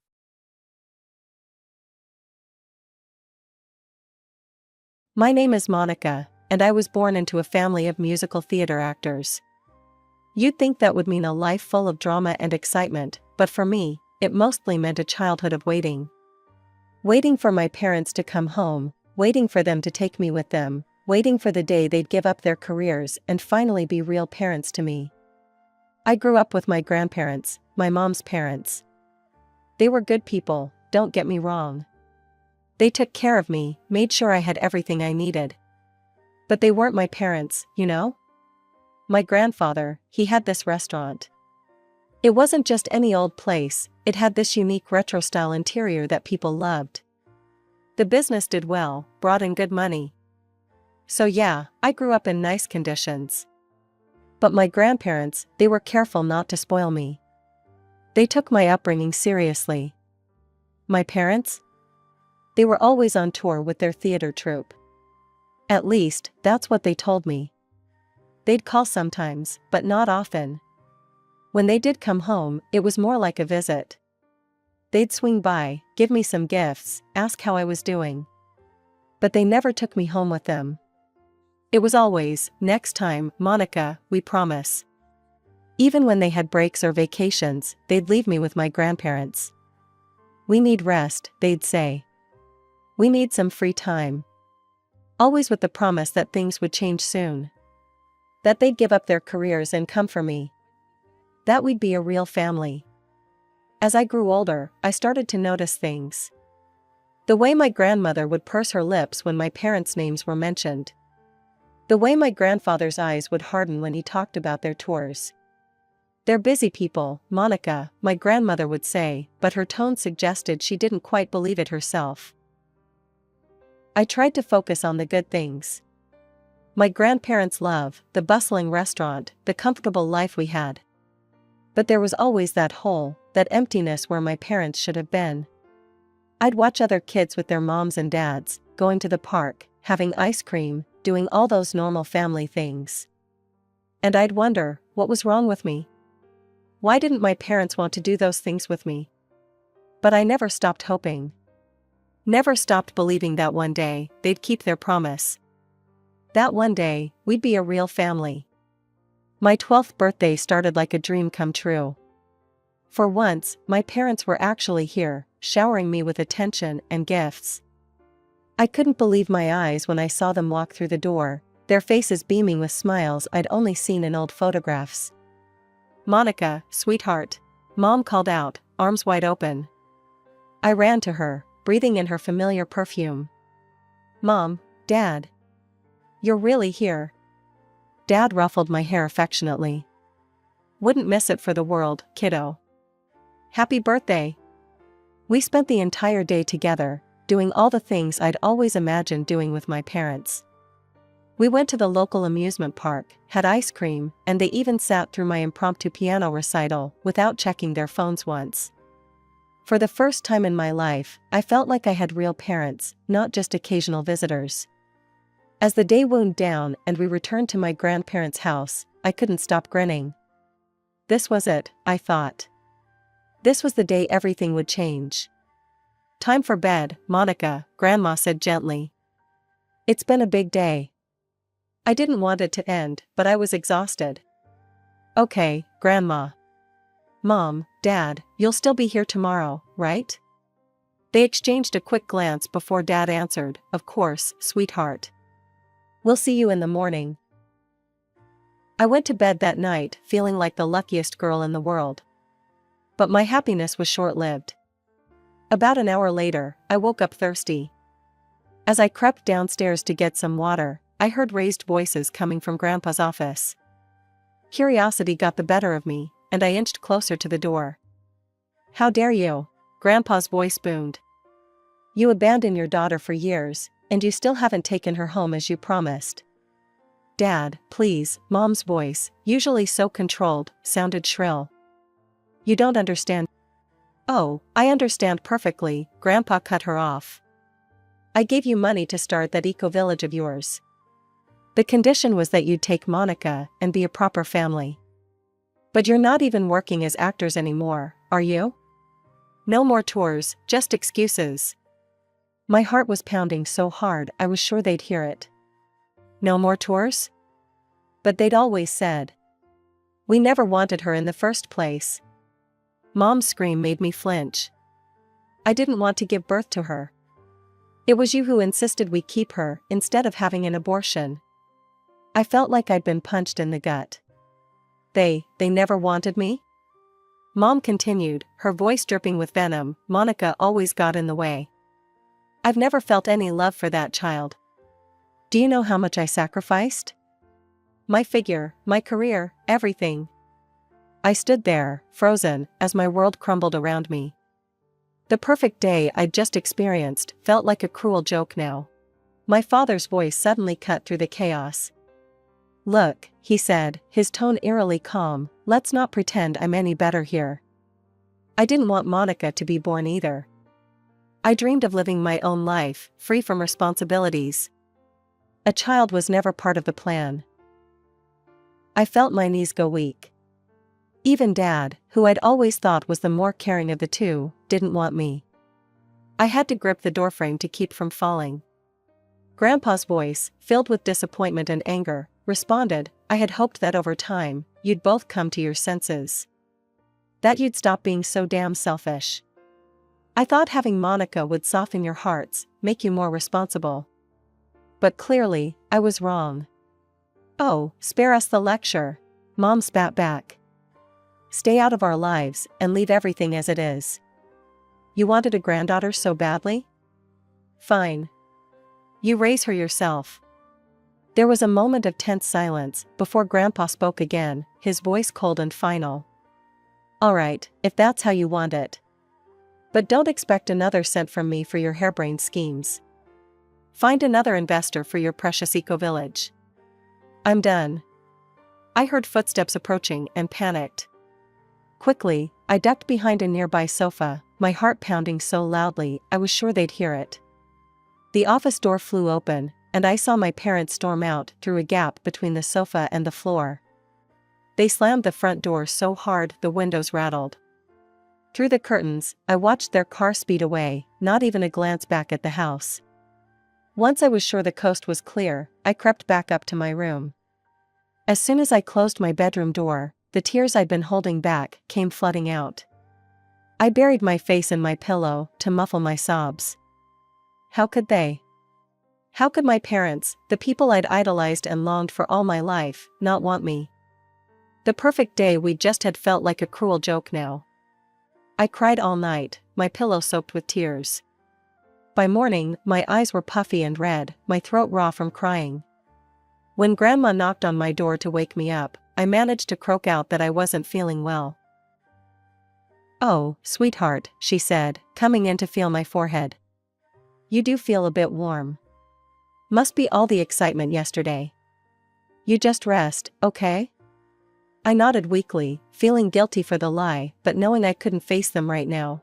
My name is Monica, and I was born into a family of musical theater actors. You'd think that would mean a life full of drama and excitement, but for me, it mostly meant a childhood of waiting. Waiting for my parents to come home, waiting for them to take me with them, waiting for the day they'd give up their careers and finally be real parents to me. I grew up with my grandparents, my mom's parents. They were good people, don't get me wrong. They took care of me, made sure I had everything I needed. But they weren't my parents, you know? My grandfather, he had this restaurant. It wasn't just any old place, it had this unique retro-style interior that people loved. The business did well, brought in good money. So yeah, I grew up in nice conditions. But my grandparents, they were careful not to spoil me. They took my upbringing seriously. My parents? They were always on tour with their theater troupe. At least, that's what they told me. They'd call sometimes, but not often. When they did come home, it was more like a visit. They'd swing by, give me some gifts, ask how I was doing. But they never took me home with them. It was always, "Next time, Monica, we promise." Even when they had breaks or vacations, they'd leave me with my grandparents. "We need rest," they'd say. "We need some free time." Always with the promise that things would change soon. That they'd give up their careers and come for me. That we'd be a real family. As I grew older, I started to notice things. The way my grandmother would purse her lips when my parents' names were mentioned. The way my grandfather's eyes would harden when he talked about their tours. "They're busy people, Monica," my grandmother would say, but her tone suggested she didn't quite believe it herself. I tried to focus on the good things. My grandparents' love, the bustling restaurant, the comfortable life we had. But there was always that hole, that emptiness where my parents should have been. I'd watch other kids with their moms and dads, going to the park, having ice cream, doing all those normal family things. And I'd wonder, what was wrong with me? Why didn't my parents want to do those things with me? But I never stopped hoping. Never stopped believing that one day, they'd keep their promise. That one day, we'd be a real family. My 12th birthday started like a dream come true. For once, my parents were actually here, showering me with attention and gifts. I couldn't believe my eyes when I saw them walk through the door, their faces beaming with smiles I'd only seen in old photographs. "Monica, sweetheart," Mom called out, arms wide open. I ran to her, breathing in her familiar perfume. "Mom, Dad. You're really here." Dad ruffled my hair affectionately. "Wouldn't miss it for the world, kiddo. Happy birthday." We spent the entire day together, doing all the things I'd always imagined doing with my parents. We went to the local amusement park, had ice cream, and they even sat through my impromptu piano recital without checking their phones once. For the first time in my life, I felt like I had real parents, not just occasional visitors. As the day wound down and we returned to my grandparents' house, I couldn't stop grinning. This was it, I thought. This was the day everything would change. "Time for bed, Monica," Grandma said gently. "It's been a big day." I didn't want it to end, but I was exhausted. "Okay, Grandma." "Mom, Dad, you'll still be here tomorrow, right?" They exchanged a quick glance before Dad answered, "Of course, sweetheart. We'll see you in the morning." I went to bed that night feeling like the luckiest girl in the world. But my happiness was short-lived. About an hour later, I woke up thirsty. As I crept downstairs to get some water, I heard raised voices coming from Grandpa's office. Curiosity got the better of me, and I inched closer to the door. "How dare you?" Grandpa's voice boomed. "You abandoned your daughter for years, and you still haven't taken her home as you promised." "Dad, please," Mom's voice, usually so controlled, sounded shrill. "You don't understand." "Oh, I understand perfectly," Grandpa cut her off. "I gave you money to start that eco-village of yours. The condition was that you'd take Monica and be a proper family. But you're not even working as actors anymore, are you? No more tours, just excuses." My heart was pounding so hard I was sure they'd hear it. No more tours? But they'd always said. We never wanted her in the first place. Mom's scream made me flinch. I didn't want to give birth to her. It was you who insisted we keep her instead of having an abortion. I felt like I'd been punched in the gut. They never wanted me? Mom continued, her voice dripping with venom. Monica always got in the way. I've never felt any love for that child. Do you know how much I sacrificed? My figure, my career, everything. I stood there, frozen, as my world crumbled around me. The perfect day I'd just experienced felt like a cruel joke now. My father's voice suddenly cut through the chaos. Look, he said, his tone eerily calm, let's not pretend I'm any better here. I didn't want Monica to be born either. I dreamed of living my own life, free from responsibilities. A child was never part of the plan. I felt my knees go weak. Even Dad, who I'd always thought was the more caring of the two, didn't want me. I had to grip the doorframe to keep from falling. Grandpa's voice, filled with disappointment and anger, responded, "I had hoped that over time, you'd both come to your senses. That you'd stop being so damn selfish. I thought having Monica would soften your hearts, make you more responsible. But clearly, I was wrong." "Oh, spare us the lecture," Mom spat back. "Stay out of our lives and leave everything as it is. You wanted a granddaughter so badly? Fine. You raise her yourself." There was a moment of tense silence before Grandpa spoke again, his voice cold and final. "All right, if that's how you want it. But don't expect another cent from me for your harebrained schemes. Find another investor for your precious eco-village. I'm done." I heard footsteps approaching and panicked. Quickly, I ducked behind a nearby sofa, my heart pounding so loudly I was sure they'd hear it. The office door flew open, and I saw my parents storm out through a gap between the sofa and the floor. They slammed the front door so hard the windows rattled. Through the curtains, I watched their car speed away, not even a glance back at the house. Once I was sure the coast was clear, I crept back up to my room. As soon as I closed my bedroom door, the tears I'd been holding back came flooding out. I buried my face in my pillow to muffle my sobs. How could they? How could my parents, the people I'd idolized and longed for all my life, not want me? The perfect day we just had felt like a cruel joke now. I cried all night, my pillow soaked with tears. By morning, my eyes were puffy and red, my throat raw from crying. When Grandma knocked on my door to wake me up, I managed to croak out that I wasn't feeling well. "Oh, sweetheart," she said, coming in to feel my forehead. "You do feel a bit warm. Must be all the excitement yesterday. You just rest, okay?" I nodded weakly, feeling guilty for the lie, but knowing I couldn't face them right now.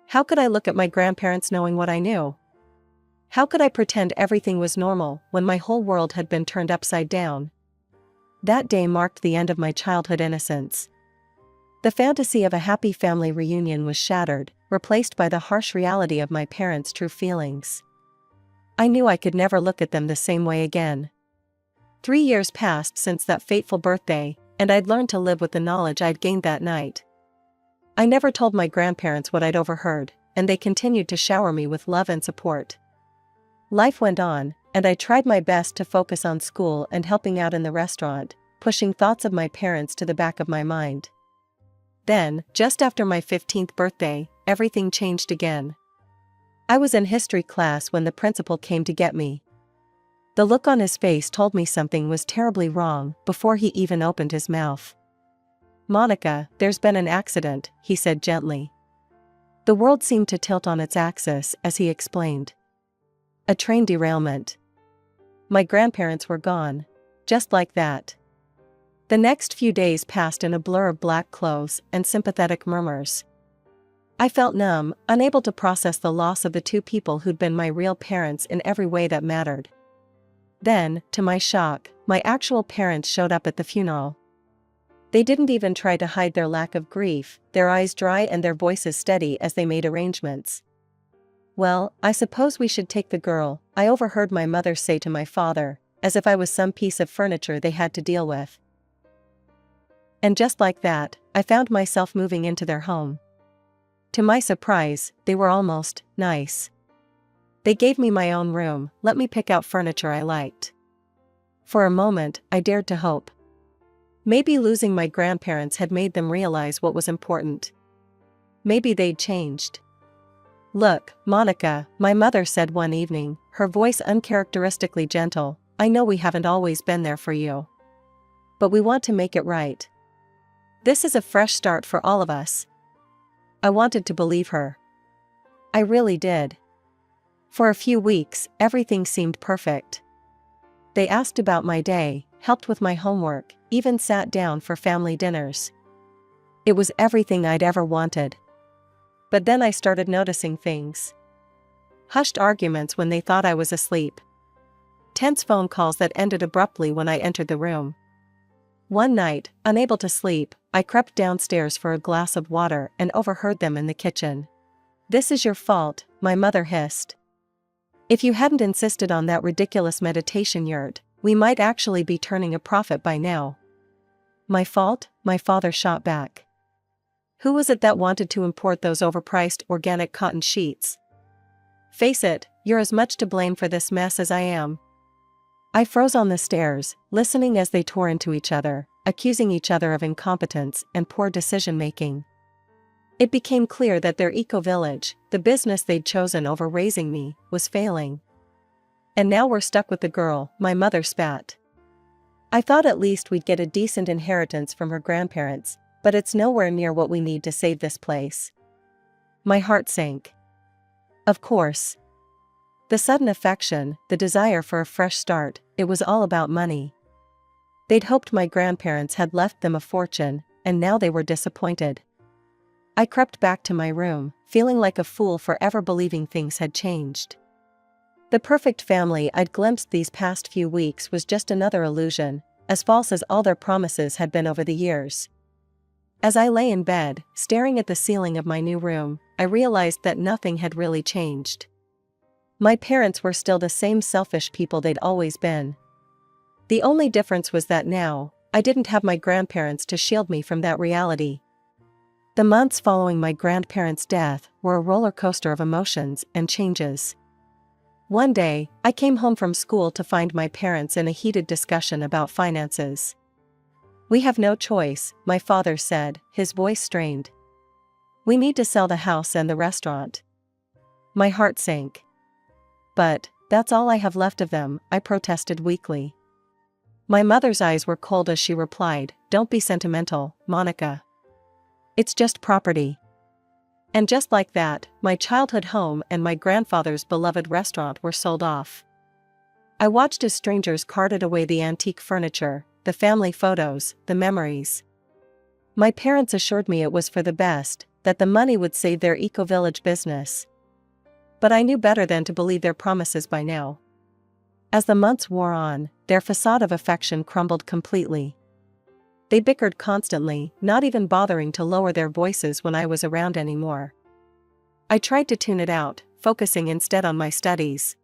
How could I look at my grandparents knowing what I knew? How could I pretend everything was normal when my whole world had been turned upside down? That day marked the end of my childhood innocence. The fantasy of a happy family reunion was shattered, replaced by the harsh reality of my parents' true feelings. I knew I could never look at them the same way again. 3 years passed since that fateful birthday, and I'd learned to live with the knowledge I'd gained that night. I never told my grandparents what I'd overheard, and they continued to shower me with love and support. Life went on, and I tried my best to focus on school and helping out in the restaurant, pushing thoughts of my parents to the back of my mind. Then, just after my 15th birthday, everything changed again. I was in history class when the principal came to get me. The look on his face told me something was terribly wrong before he even opened his mouth. "Monica, there's been an accident," he said gently. The world seemed to tilt on its axis as he explained. A train derailment. My grandparents were gone. Just like that. The next few days passed in a blur of black clothes and sympathetic murmurs. I felt numb, unable to process the loss of the two people who'd been my real parents in every way that mattered. Then, to my shock, my actual parents showed up at the funeral. They didn't even try to hide their lack of grief, their eyes dry and their voices steady as they made arrangements. "Well, I suppose we should take the girl," I overheard my mother say to my father, as if I was some piece of furniture they had to deal with. And just like that, I found myself moving into their home. To my surprise, they were almost nice. They gave me my own room, let me pick out furniture I liked. For a moment, I dared to hope. Maybe losing my grandparents had made them realize what was important. Maybe they'd changed. "Look, Monica," my mother said one evening, her voice uncharacteristically gentle, "I know we haven't always been there for you. But we want to make it right. This is a fresh start for all of us." I wanted to believe her. I really did. For a few weeks, everything seemed perfect. They asked about my day, helped with my homework, even sat down for family dinners. It was everything I'd ever wanted. But then I started noticing things. hushed arguments when they thought I was asleep. Tense phone calls that ended abruptly when I entered the room. One night, unable to sleep, I crept downstairs for a glass of water and overheard them in the kitchen. "This is your fault," my mother hissed. "If you hadn't insisted on that ridiculous meditation yurt, we might actually be turning a profit by now." "My fault?" my father shot back. "Who was it that wanted to import those overpriced organic cotton sheets? Face it, you're as much to blame for this mess as I am." I froze on the stairs, listening as they tore into each other, accusing each other of incompetence and poor decision-making. It became clear that their eco-village, the business they'd chosen over raising me, was failing. "And now we're stuck with the girl," my mother spat. "I thought at least we'd get a decent inheritance from her grandparents, but it's nowhere near what we need to save this place." My heart sank. Of course. The sudden affection, the desire for a fresh start, it was all about money. They'd hoped my grandparents had left them a fortune, and now they were disappointed. I crept back to my room, feeling like a fool for ever believing things had changed. The perfect family I'd glimpsed these past few weeks was just another illusion, as false as all their promises had been over the years. As I lay in bed, staring at the ceiling of my new room, I realized that nothing had really changed. My parents were still the same selfish people they'd always been. The only difference was that now, I didn't have my grandparents to shield me from that reality. The months following my grandparents' death were a roller coaster of emotions and changes. One day, I came home from school to find my parents in a heated discussion about finances. "We have no choice," my father said, his voice strained. "We need to sell the house and the restaurant." My heart sank. "But, that's all I have left of them," I protested weakly. My mother's eyes were cold as she replied, "Don't be sentimental, Monica. It's just property." And just like that, my childhood home and my grandfather's beloved restaurant were sold off. I watched as strangers carted away the antique furniture, the family photos, the memories. My parents assured me it was for the best, that the money would save their eco-village business. But I knew better than to believe their promises by now. As the months wore on, their facade of affection crumbled completely. They bickered constantly, not even bothering to lower their voices when I was around anymore. I tried to tune it out, focusing instead on my studies.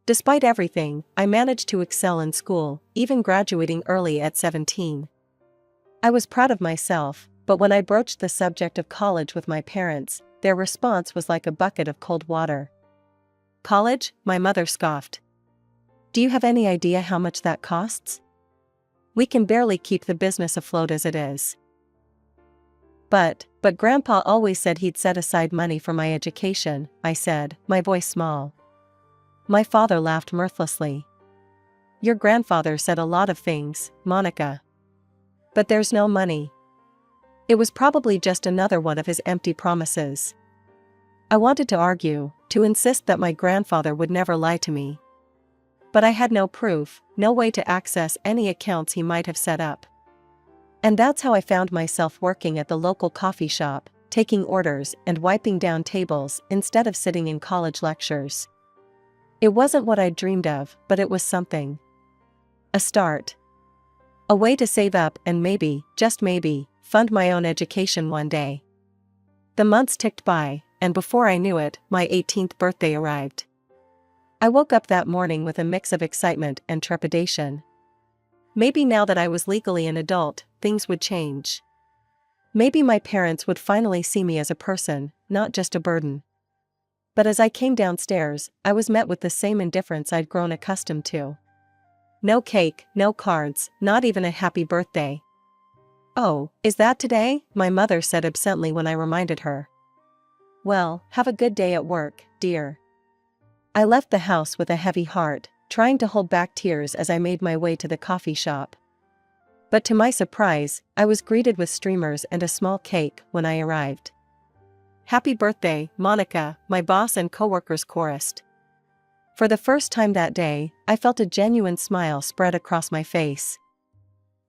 Despite everything, I managed to excel in school, even graduating early at 17. I was proud of myself, but when I broached the subject of college with my parents, their response was like a bucket of cold water. "College?" my mother scoffed. "Do you have any idea how much that costs? We can barely keep the business afloat as it is." But Grandpa always said he'd set aside money for my education," I said, my voice small. My father laughed mirthlessly. "Your grandfather said a lot of things, Monica. But there's no money." It was probably just another one of his empty promises. I wanted to argue, to insist that my grandfather would never lie to me. But I had no proof, no way to access any accounts he might have set up. And that's how I found myself working at the local coffee shop, taking orders and wiping down tables instead of sitting in college lectures. It wasn't what I'd dreamed of, but it was something. A start. A way to save up and maybe, just maybe, fund my own education one day. The months ticked by, and before I knew it, my 18th birthday arrived. I woke up that morning with a mix of excitement and trepidation. Maybe now that I was legally an adult, things would change. Maybe my parents would finally see me as a person, not just a burden. But as I came downstairs, I was met with the same indifference I'd grown accustomed to. No cake, no cards, not even a happy birthday. "Oh, is that today?" my mother said absently when I reminded her. "Well, have a good day at work, dear." I left the house with a heavy heart, trying to hold back tears as I made my way to the coffee shop. But to my surprise, I was greeted with streamers and a small cake when I arrived. "Happy birthday, Monica," my boss and coworkers chorused. For the first time that day, I felt a genuine smile spread across my face.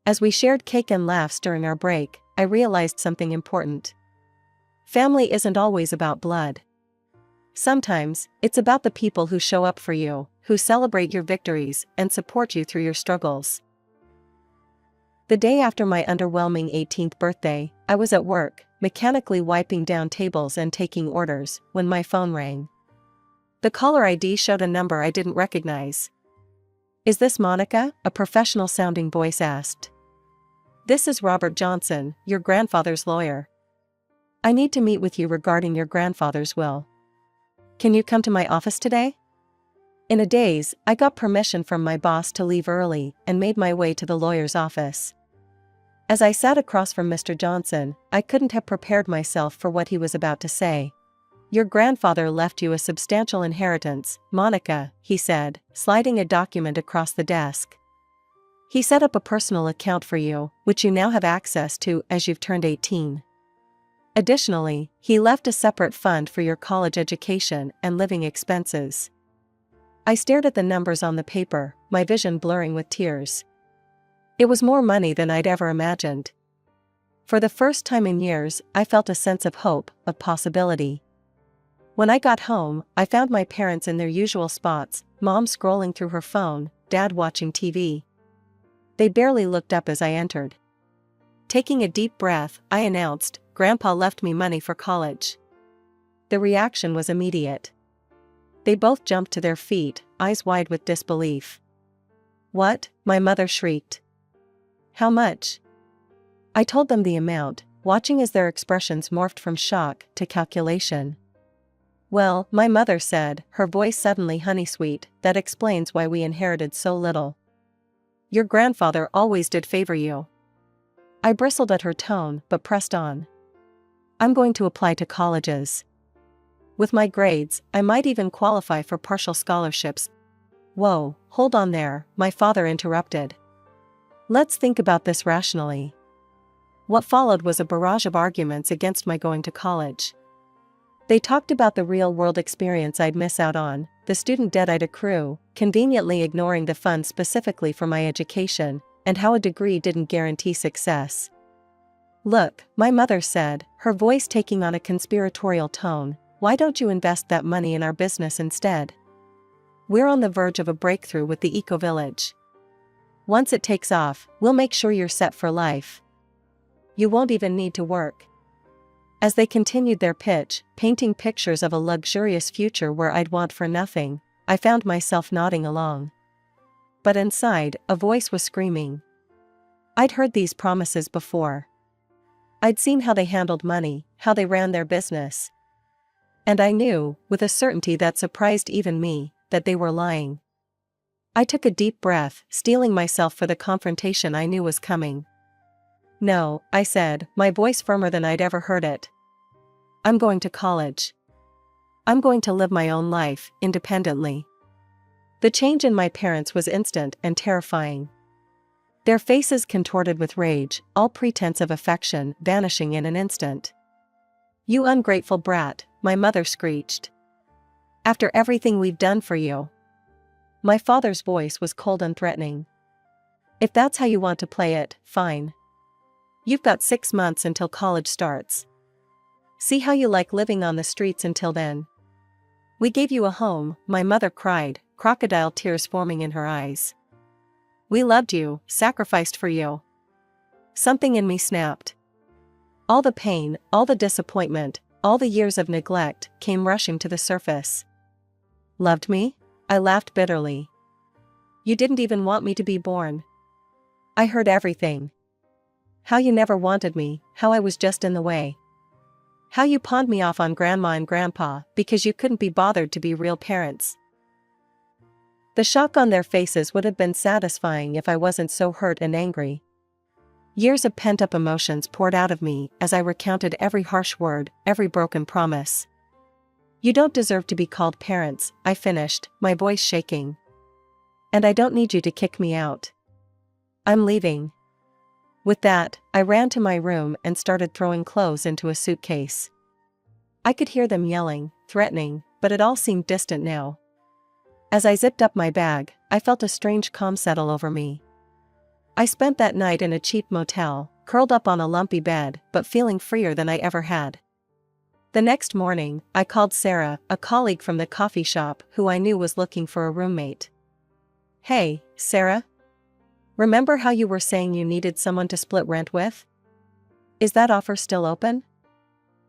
As we shared cake and laughs during our break, I realized something important. Family isn't always about blood. Sometimes, it's about the people who show up for you, who celebrate your victories and support you through your struggles. The day after my underwhelming 18th birthday, I was at work, mechanically wiping down tables and taking orders, when my phone rang. The caller ID showed a number I didn't recognize. "Is this Monica?" a professional-sounding voice asked. "This is Robert Johnson, your grandfather's lawyer. I need to meet with you regarding your grandfather's will. Can you come to my office today?" In a daze, I got permission from my boss to leave early and made my way to the lawyer's office. As I sat across from Mr. Johnson, I couldn't have prepared myself for what he was about to say. "Your grandfather left you a substantial inheritance, Monica," he said, sliding a document across the desk. "He set up a personal account for you, which you now have access to as you've turned 18. Additionally, he left a separate fund for your college education and living expenses." I stared at the numbers on the paper, my vision blurring with tears. It was more money than I'd ever imagined. For the first time in years, I felt a sense of hope, of possibility. When I got home, I found my parents in their usual spots, Mom scrolling through her phone, Dad watching TV. They barely looked up as I entered. Taking a deep breath, I announced, "Grandpa left me money for college." The reaction was immediate. They both jumped to their feet, eyes wide with disbelief. "What?" my mother shrieked. "How much?" I told them the amount, watching as their expressions morphed from shock to calculation. "Well," my mother said, her voice suddenly honey-sweet, "that explains why we inherited so little. Your grandfather always did favor you." I bristled at her tone, but pressed on. "I'm going to apply to colleges. With my grades, I might even qualify for partial scholarships." "Whoa, hold on there," my father interrupted. "Let's think about this rationally." What followed was a barrage of arguments against my going to college. They talked about the real-world experience I'd miss out on, the student debt I'd accrue, conveniently ignoring the funds specifically for my education, and how a degree didn't guarantee success. "Look," my mother said, her voice taking on a conspiratorial tone, "why don't you invest that money in our business instead? We're on the verge of a breakthrough with the eco-village. Once it takes off, we'll make sure you're set for life. You won't even need to work." As they continued their pitch, painting pictures of a luxurious future where I'd want for nothing, I found myself nodding along. But inside, a voice was screaming. I'd heard these promises before. I'd seen how they handled money, how they ran their business. And I knew, with a certainty that surprised even me, that they were lying. I took a deep breath, steeling myself for the confrontation I knew was coming. "No," I said, my voice firmer than I'd ever heard it. "I'm going to college. I'm going to live my own life, independently." The change in my parents was instant and terrifying. Their faces contorted with rage, all pretense of affection vanishing in an instant. "You ungrateful brat," my mother screeched. "After everything we've done for you." My father's voice was cold and threatening. "If that's how you want to play it, fine. You've got 6 months until college starts. See how you like living on the streets until then. We gave you a home," my mother cried, crocodile tears forming in her eyes. "We loved you, sacrificed for you." Something in me snapped. All the pain, all the disappointment, all the years of neglect came rushing to the surface. "Loved me?" I laughed bitterly. "You didn't even want me to be born." I heard everything. How you never wanted me, how I was just in the way. How you pawned me off on Grandma and Grandpa because you couldn't be bothered to be real parents. The shock on their faces would have been satisfying if I wasn't so hurt and angry. Years of pent-up emotions poured out of me as I recounted every harsh word, every broken promise. "You don't deserve to be called parents," I finished, my voice shaking. "And I don't need you to kick me out. I'm leaving." With that, I ran to my room and started throwing clothes into a suitcase. I could hear them yelling, threatening, but it all seemed distant now. As I zipped up my bag, I felt a strange calm settle over me. I spent that night in a cheap motel, curled up on a lumpy bed, but feeling freer than I ever had. The next morning, I called Sarah, a colleague from the coffee shop who I knew was looking for a roommate. "Hey, Sarah? Remember how you were saying you needed someone to split rent with? Is that offer still open?"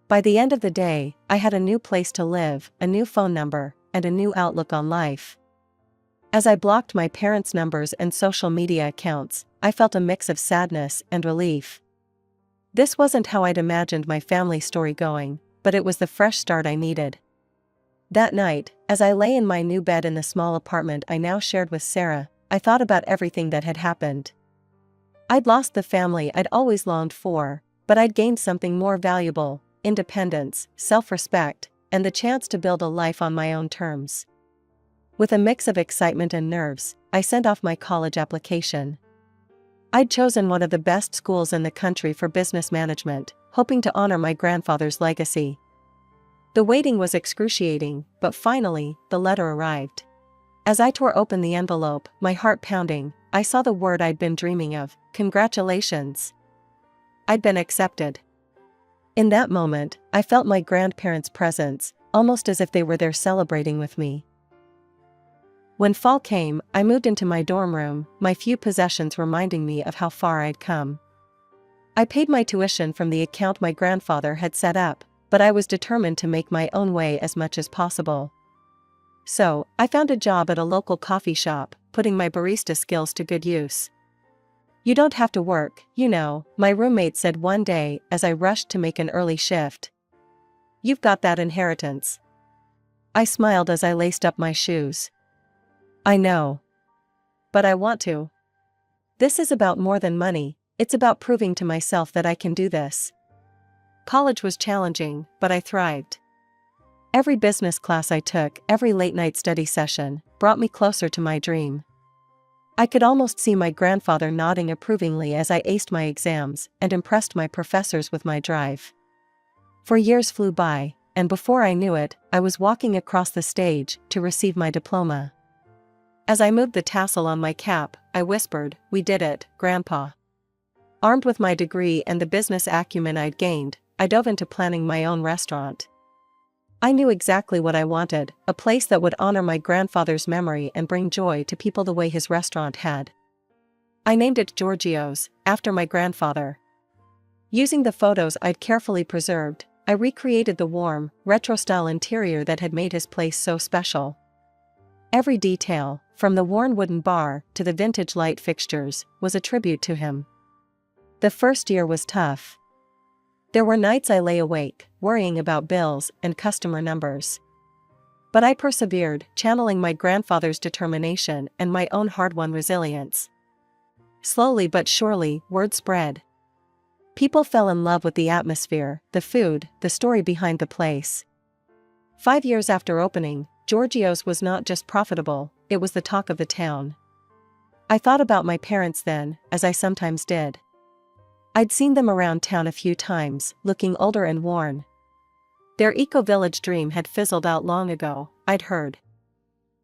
By the end of the day, I had a new place to live, a new phone number, and a new outlook on life. As I blocked my parents' numbers and social media accounts, I felt a mix of sadness and relief. This wasn't how I'd imagined my family story going, but it was the fresh start I needed. That night, as I lay in my new bed in the small apartment I now shared with Sarah, I thought about everything that had happened. I'd lost the family I'd always longed for, but I'd gained something more valuable: independence, self-respect, and the chance to build a life on my own terms. With a mix of excitement and nerves, I sent off my college application. I'd chosen one of the best schools in the country for business management, hoping to honor my grandfather's legacy. The waiting was excruciating, but finally, the letter arrived. As I tore open the envelope, my heart pounding, I saw the word I'd been dreaming of: congratulations. I'd been accepted. In that moment, I felt my grandparents' presence, almost as if they were there celebrating with me. When fall came, I moved into my dorm room, my few possessions reminding me of how far I'd come. I paid my tuition from the account my grandfather had set up, but I was determined to make my own way as much as possible. So, I found a job at a local coffee shop, putting my barista skills to good use. "You don't have to work, you know," my roommate said one day as I rushed to make an early shift. "You've got that inheritance." I smiled as I laced up my shoes. "I know. But I want to. This is about more than money, it's about proving to myself that I can do this." College was challenging, but I thrived. Every business class I took, every late-night study session, brought me closer to my dream. I could almost see my grandfather nodding approvingly as I aced my exams and impressed my professors with my drive. For years flew by, and before I knew it, I was walking across the stage to receive my diploma. As I moved the tassel on my cap, I whispered, "We did it, Grandpa." Armed with my degree and the business acumen I'd gained, I dove into planning my own restaurant. I knew exactly what I wanted: a place that would honor my grandfather's memory and bring joy to people the way his restaurant had. I named it Giorgio's, after my grandfather. Using the photos I'd carefully preserved, I recreated the warm, retro-style interior that had made his place so special. Every detail, from the worn wooden bar to the vintage light fixtures, was a tribute to him. The first year was tough. There were nights I lay awake, worrying about bills and customer numbers. But I persevered, channeling my grandfather's determination and my own hard-won resilience. Slowly but surely, word spread. People fell in love with the atmosphere, the food, the story behind the place. 5 years after opening, Giorgio's was not just profitable, it was the talk of the town. I thought about my parents then, as I sometimes did. I'd seen them around town a few times, looking older and worn. Their eco-village dream had fizzled out long ago, I'd heard.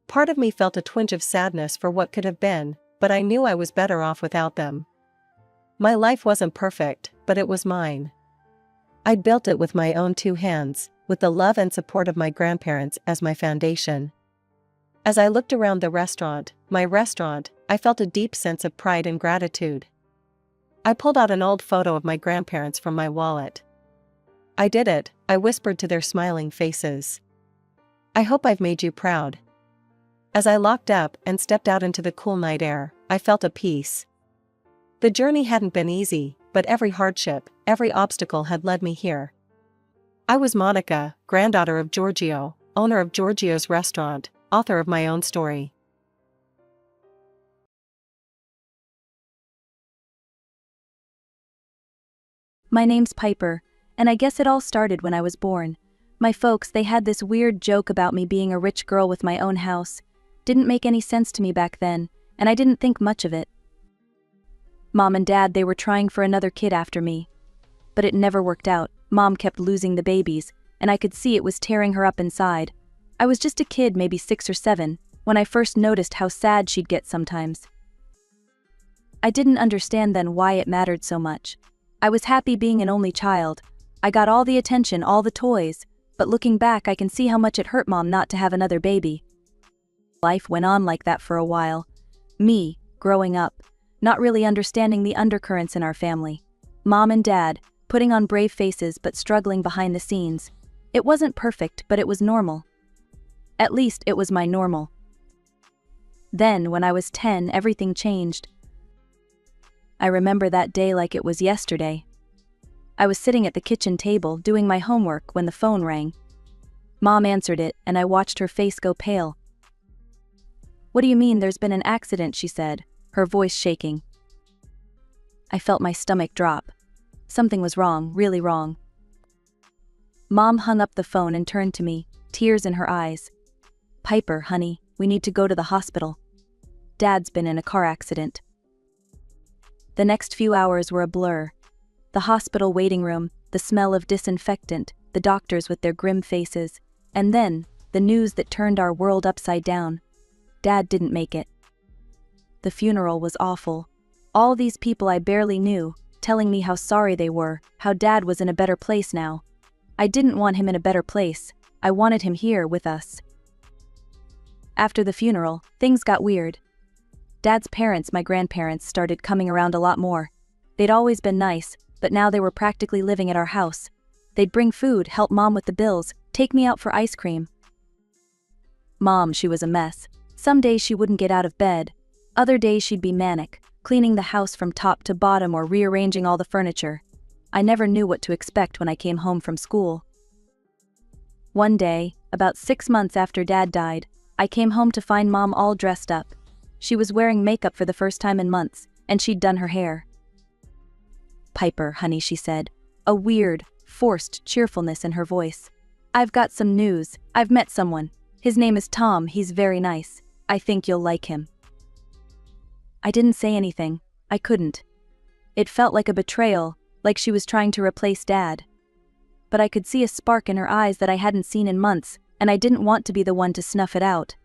Part of me felt a twinge of sadness for what could have been, but I knew I was better off without them. My life wasn't perfect, but it was mine. I'd built it with my own 2 hands, with the love and support of my grandparents as my foundation. As I looked around the restaurant, my restaurant, I felt a deep sense of pride and gratitude. I pulled out an old photo of my grandparents from my wallet. "I did it," I whispered to their smiling faces. "I hope I've made you proud." As I locked up and stepped out into the cool night air, I felt a peace. The journey hadn't been easy, but every hardship, every obstacle had led me here. I was Monica, granddaughter of Giorgio, owner of Giorgio's restaurant, author of my own story. My name's Piper, and I guess it all started when I was born. My folks, they had this weird joke about me being a rich girl with my own house. Didn't make any sense to me back then, and I didn't think much of it. Mom and Dad, they were trying for another kid after me. But it never worked out. Mom kept losing the babies, and I could see it was tearing her up inside. I was just a kid, maybe 6 or 7, when I first noticed how sad she'd get sometimes. I didn't understand then why it mattered so much. I was happy being an only child. I got all the attention, all the toys, but looking back I can see how much it hurt Mom not to have another baby. Life went on like that for a while. Me, growing up, not really understanding the undercurrents in our family. Mom and Dad, putting on brave faces but struggling behind the scenes. It wasn't perfect, but it was normal. At least it was my normal. Then, when I was 10, everything changed. I remember that day like it was yesterday. I was sitting at the kitchen table doing my homework when the phone rang. Mom answered it, and I watched her face go pale. "What do you mean there's been an accident?" she said, her voice shaking. I felt my stomach drop. Something was wrong, really wrong. Mom hung up the phone and turned to me, tears in her eyes. "Piper, honey, we need to go to the hospital. Dad's been in a car accident." The next few hours were a blur. The hospital waiting room, the smell of disinfectant, the doctors with their grim faces, and then, the news that turned our world upside down. Dad didn't make it. The funeral was awful. All these people I barely knew, telling me how sorry they were, how Dad was in a better place now. I didn't want him in a better place. I wanted him here with us. After the funeral, things got weird. Dad's parents, my grandparents, started coming around a lot more. They'd always been nice, but now they were practically living at our house. They'd bring food, help Mom with the bills, take me out for ice cream. Mom, she was a mess. Some days she wouldn't get out of bed. Other days she'd be manic, cleaning the house from top to bottom or rearranging all the furniture. I never knew what to expect when I came home from school. One day, about 6 months after Dad died, I came home to find Mom all dressed up. She was wearing makeup for the first time in months, and she'd done her hair. "Piper, honey," she said, a weird, forced cheerfulness in her voice. "I've got some news. I've met someone. His name is Tom. He's very nice. I think you'll like him." I didn't say anything. I couldn't. It felt like a betrayal, like she was trying to replace Dad. But I could see a spark in her eyes that I hadn't seen in months, and I didn't want to be the one to snuff it out.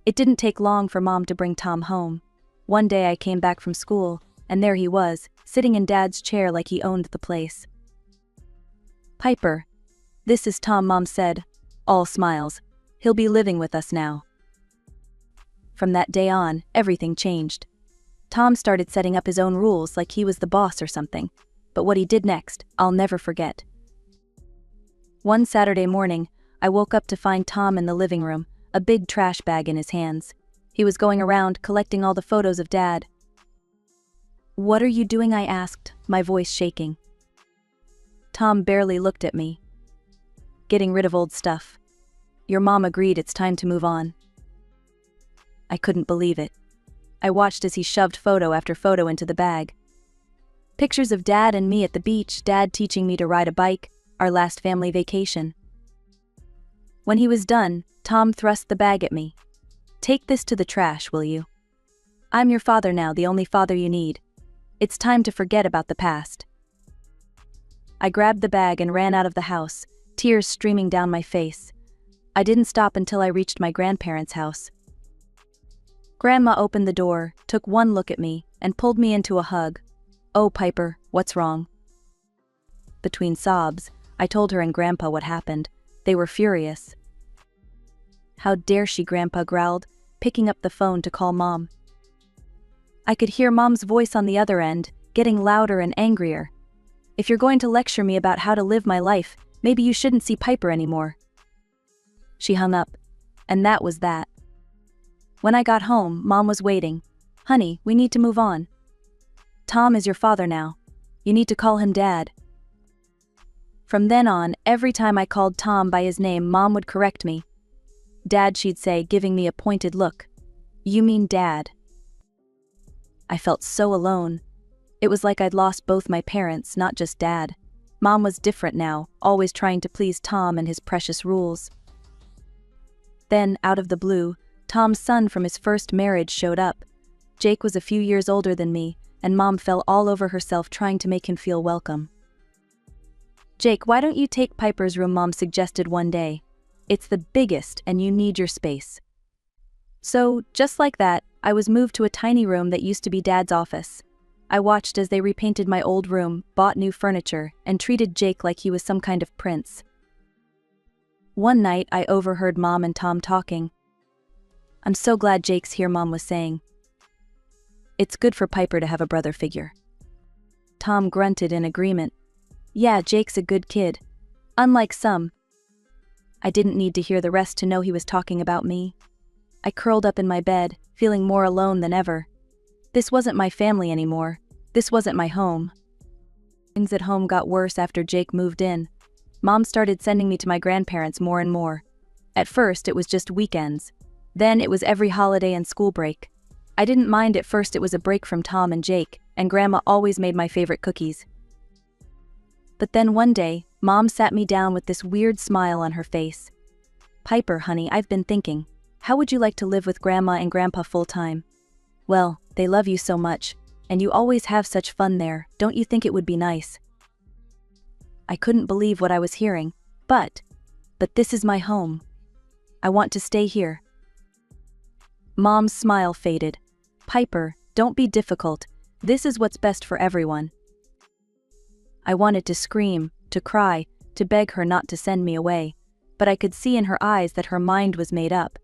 It didn't take long for Mom to bring Tom home. One day I came back from school, and there he was, sitting in Dad's chair like he owned the place. "Piper, this is Tom," Mom said, all smiles. "He'll be living with us now." From that day on, everything changed. Tom started setting up his own rules like he was the boss or something. But what he did next, I'll never forget. One Saturday morning, I woke up to find Tom in the living room, a big trash bag in his hands. He was going around collecting all the photos of Dad. "What are you doing?" I asked, my voice shaking. Tom barely looked at me. "Getting rid of old stuff. Your mom agreed it's time to move on." I couldn't believe it. I watched as he shoved photo after photo into the bag. Pictures of Dad and me at the beach, Dad teaching me to ride a bike, our last family vacation. When he was done, Tom thrust the bag at me. "Take this to the trash, will you? I'm your father now, the only father you need. It's time to forget about the past." I grabbed the bag and ran out of the house, tears streaming down my face. I didn't stop until I reached my grandparents' house. Grandma opened the door, took one look at me, and pulled me into a hug. "Oh, Piper, what's wrong?" Between sobs, I told her and Grandpa what happened. They were furious. "How dare she?" Grandpa growled, picking up the phone to call Mom. I could hear Mom's voice on the other end, getting louder and angrier. "If you're going to lecture me about how to live my life, maybe you shouldn't see Piper anymore." She hung up, and that was that. When I got home, Mom was waiting. "Honey, we need to move on. Tom is your father now. You need to call him Dad." From then on, every time I called Tom by his name, Mom would correct me. "Dad," she'd say, giving me a pointed look. "You mean Dad." I felt so alone. It was like I'd lost both my parents, not just Dad. Mom was different now, always trying to please Tom and his precious rules. Then, out of the blue, Tom's son from his first marriage showed up. Jake was a few years older than me, and Mom fell all over herself trying to make him feel welcome. "Jake, why don't you take Piper's room?" Mom suggested one day. "It's the biggest, and you need your space." So, just like that, I was moved to a tiny room that used to be Dad's office. I watched as they repainted my old room, bought new furniture, and treated Jake like he was some kind of prince. One night, I overheard Mom and Tom talking. "I'm so glad Jake's here," Mom was saying. "It's good for Piper to have a brother figure." Tom grunted in agreement. "Yeah, Jake's a good kid. Unlike some." I didn't need to hear the rest to know he was talking about me. I curled up in my bed, feeling more alone than ever. This wasn't my family anymore. This wasn't my home. Things at home got worse after Jake moved in. Mom started sending me to my grandparents more and more. At first, it was just weekends. Then it was every holiday and school break. I didn't mind at first. It was a break from Tom and Jake, and Grandma always made my favorite cookies. But then one day, Mom sat me down with this weird smile on her face. "Piper, honey, I've been thinking. How would you like to live with Grandma and Grandpa full-time? Well, they love you so much, and you always have such fun there. Don't you think it would be nice?" I couldn't believe what I was hearing. But this is my home. I want to stay here. Mom's smile faded. "Piper, don't be difficult. This is what's best for everyone." I wanted to scream, to cry, to beg her not to send me away, but I could see in her eyes that her mind was made up.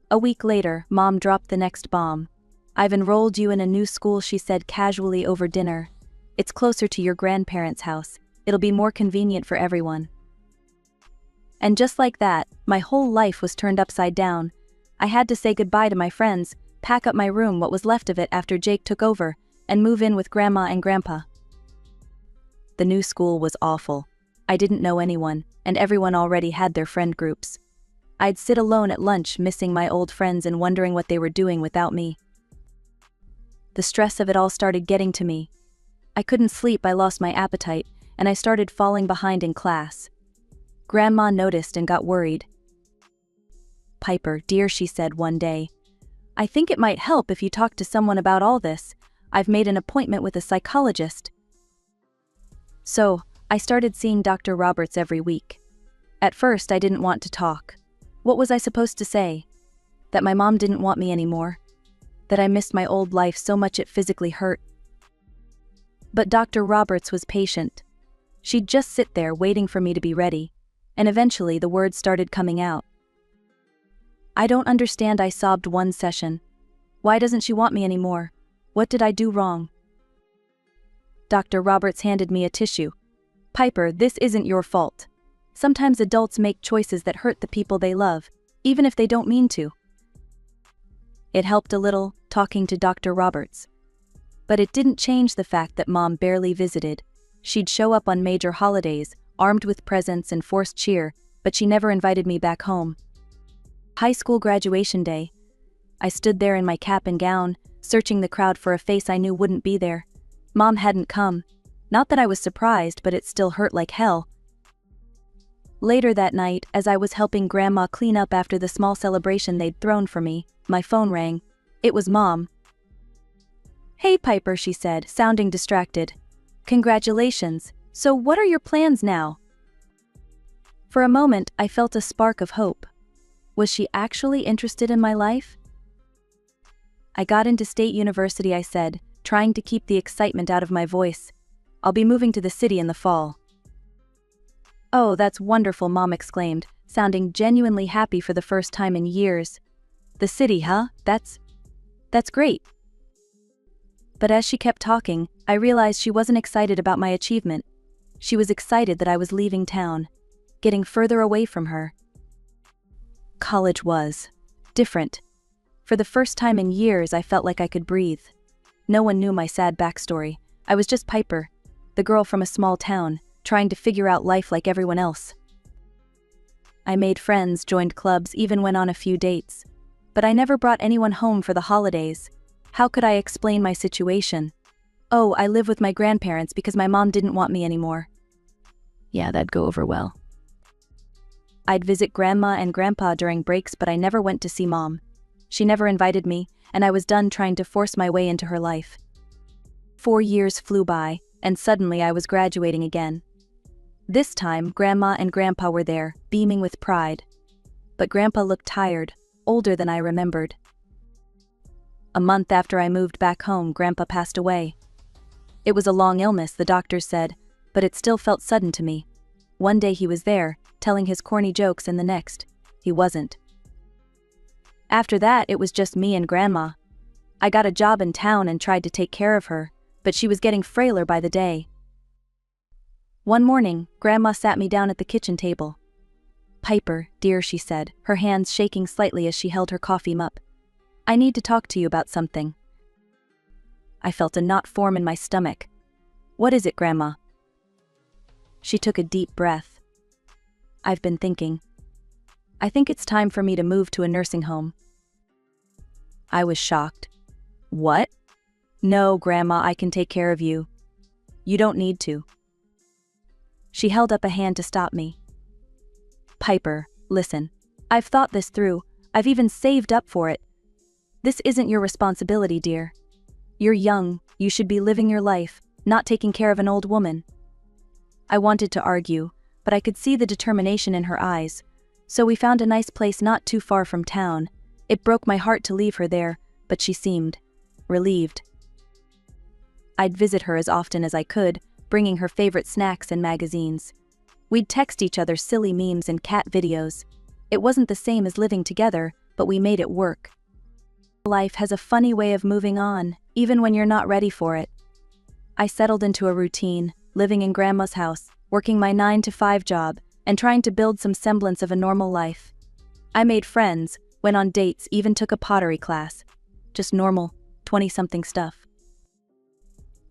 A week later, Mom dropped the next bomb. "I've enrolled you in a new school," she said casually over dinner. "It's closer to your grandparents' house. It'll be more convenient for everyone." And just like that, my whole life was turned upside down. I had to say goodbye to my friends, pack up my room, what was left of it after Jake took over, and move in with Grandma and Grandpa. The new school was awful. I didn't know anyone, and everyone already had their friend groups. I'd sit alone at lunch, missing my old friends and wondering what they were doing without me. The stress of it all started getting to me. I couldn't sleep, I lost my appetite, and I started falling behind in class. Grandma noticed and got worried. "Piper, dear," she said one day, "I think it might help if you talk to someone about all this. I've made an appointment with a psychologist." So, I started seeing Dr. Roberts every week. At first, I didn't want to talk. What was I supposed to say? That my mom didn't want me anymore? That I missed my old life so much it physically hurt? But Dr. Roberts was patient. She'd just sit there waiting for me to be ready, and eventually the words started coming out. "I don't understand," I sobbed one session. "Why doesn't she want me anymore? What did I do wrong?" Dr. Roberts handed me a tissue. "Piper, this isn't your fault. Sometimes adults make choices that hurt the people they love, even if they don't mean to." It helped a little, talking to Dr. Roberts. But it didn't change the fact that Mom barely visited. She'd show up on major holidays, armed with presents and forced cheer, but she never invited me back home. High school graduation day. I stood there in my cap and gown, searching the crowd for a face I knew wouldn't be there. Mom hadn't come. Not that I was surprised, but it still hurt like hell. Later that night, as I was helping Grandma clean up after the small celebration they'd thrown for me, my phone rang. It was Mom. "Hey Piper," she said, sounding distracted. "Congratulations. So what are your plans now?" For a moment, I felt a spark of hope. Was she actually interested in my life? "I got into State University," I said, trying to keep the excitement out of my voice. "I'll be moving to the city in the fall." "Oh, that's wonderful," Mom exclaimed, sounding genuinely happy for the first time in years. "The city, huh? That's great." But as she kept talking, I realized she wasn't excited about my achievement. She was excited that I was leaving town, getting further away from her. College was different. For the first time in years, I felt like I could breathe. No one knew my sad backstory. I was just Piper, the girl from a small town, trying to figure out life like everyone else. I made friends, joined clubs, even went on a few dates. But I never brought anyone home for the holidays. How could I explain my situation? "Oh, I live with my grandparents because my mom didn't want me anymore." Yeah, that'd go over well. I'd visit Grandma and Grandpa during breaks, but I never went to see Mom. She never invited me, and I was done trying to force my way into her life. 4 years flew by, and suddenly I was graduating again. This time, Grandma and Grandpa were there, beaming with pride. But Grandpa looked tired, older than I remembered. A month after I moved back home, Grandpa passed away. It was a long illness, the doctors said, but it still felt sudden to me. One day he was there, telling his corny jokes, and the next, he wasn't. After that, it was just me and Grandma. I got a job in town and tried to take care of her, but she was getting frailer by the day. One morning, Grandma sat me down at the kitchen table. "Piper, dear," she said, her hands shaking slightly as she held her coffee mug. "I need to talk to you about something." I felt a knot form in my stomach. "What is it, Grandma?" She took a deep breath. "I've been thinking. I think it's time for me to move to a nursing home." I was shocked. "What?" "No, Grandma, I can take care of you. You don't need to." She held up a hand to stop me. "Piper, listen. I've thought this through. I've even saved up for it. This isn't your responsibility, dear. You're young, you should be living your life, not taking care of an old woman." I wanted to argue, but I could see the determination in her eyes, so we found a nice place not too far from town. It broke my heart to leave her there, but she seemed relieved. I'd visit her as often as I could, bringing her favorite snacks and magazines. We'd text each other silly memes and cat videos. It wasn't the same as living together, but we made it work. Life has a funny way of moving on, even when you're not ready for it. I settled into a routine, living in Grandma's house, working my 9-to-5 job, and trying to build some semblance of a normal life. I made friends, went on dates, even took a pottery class. Just normal, 20-something stuff.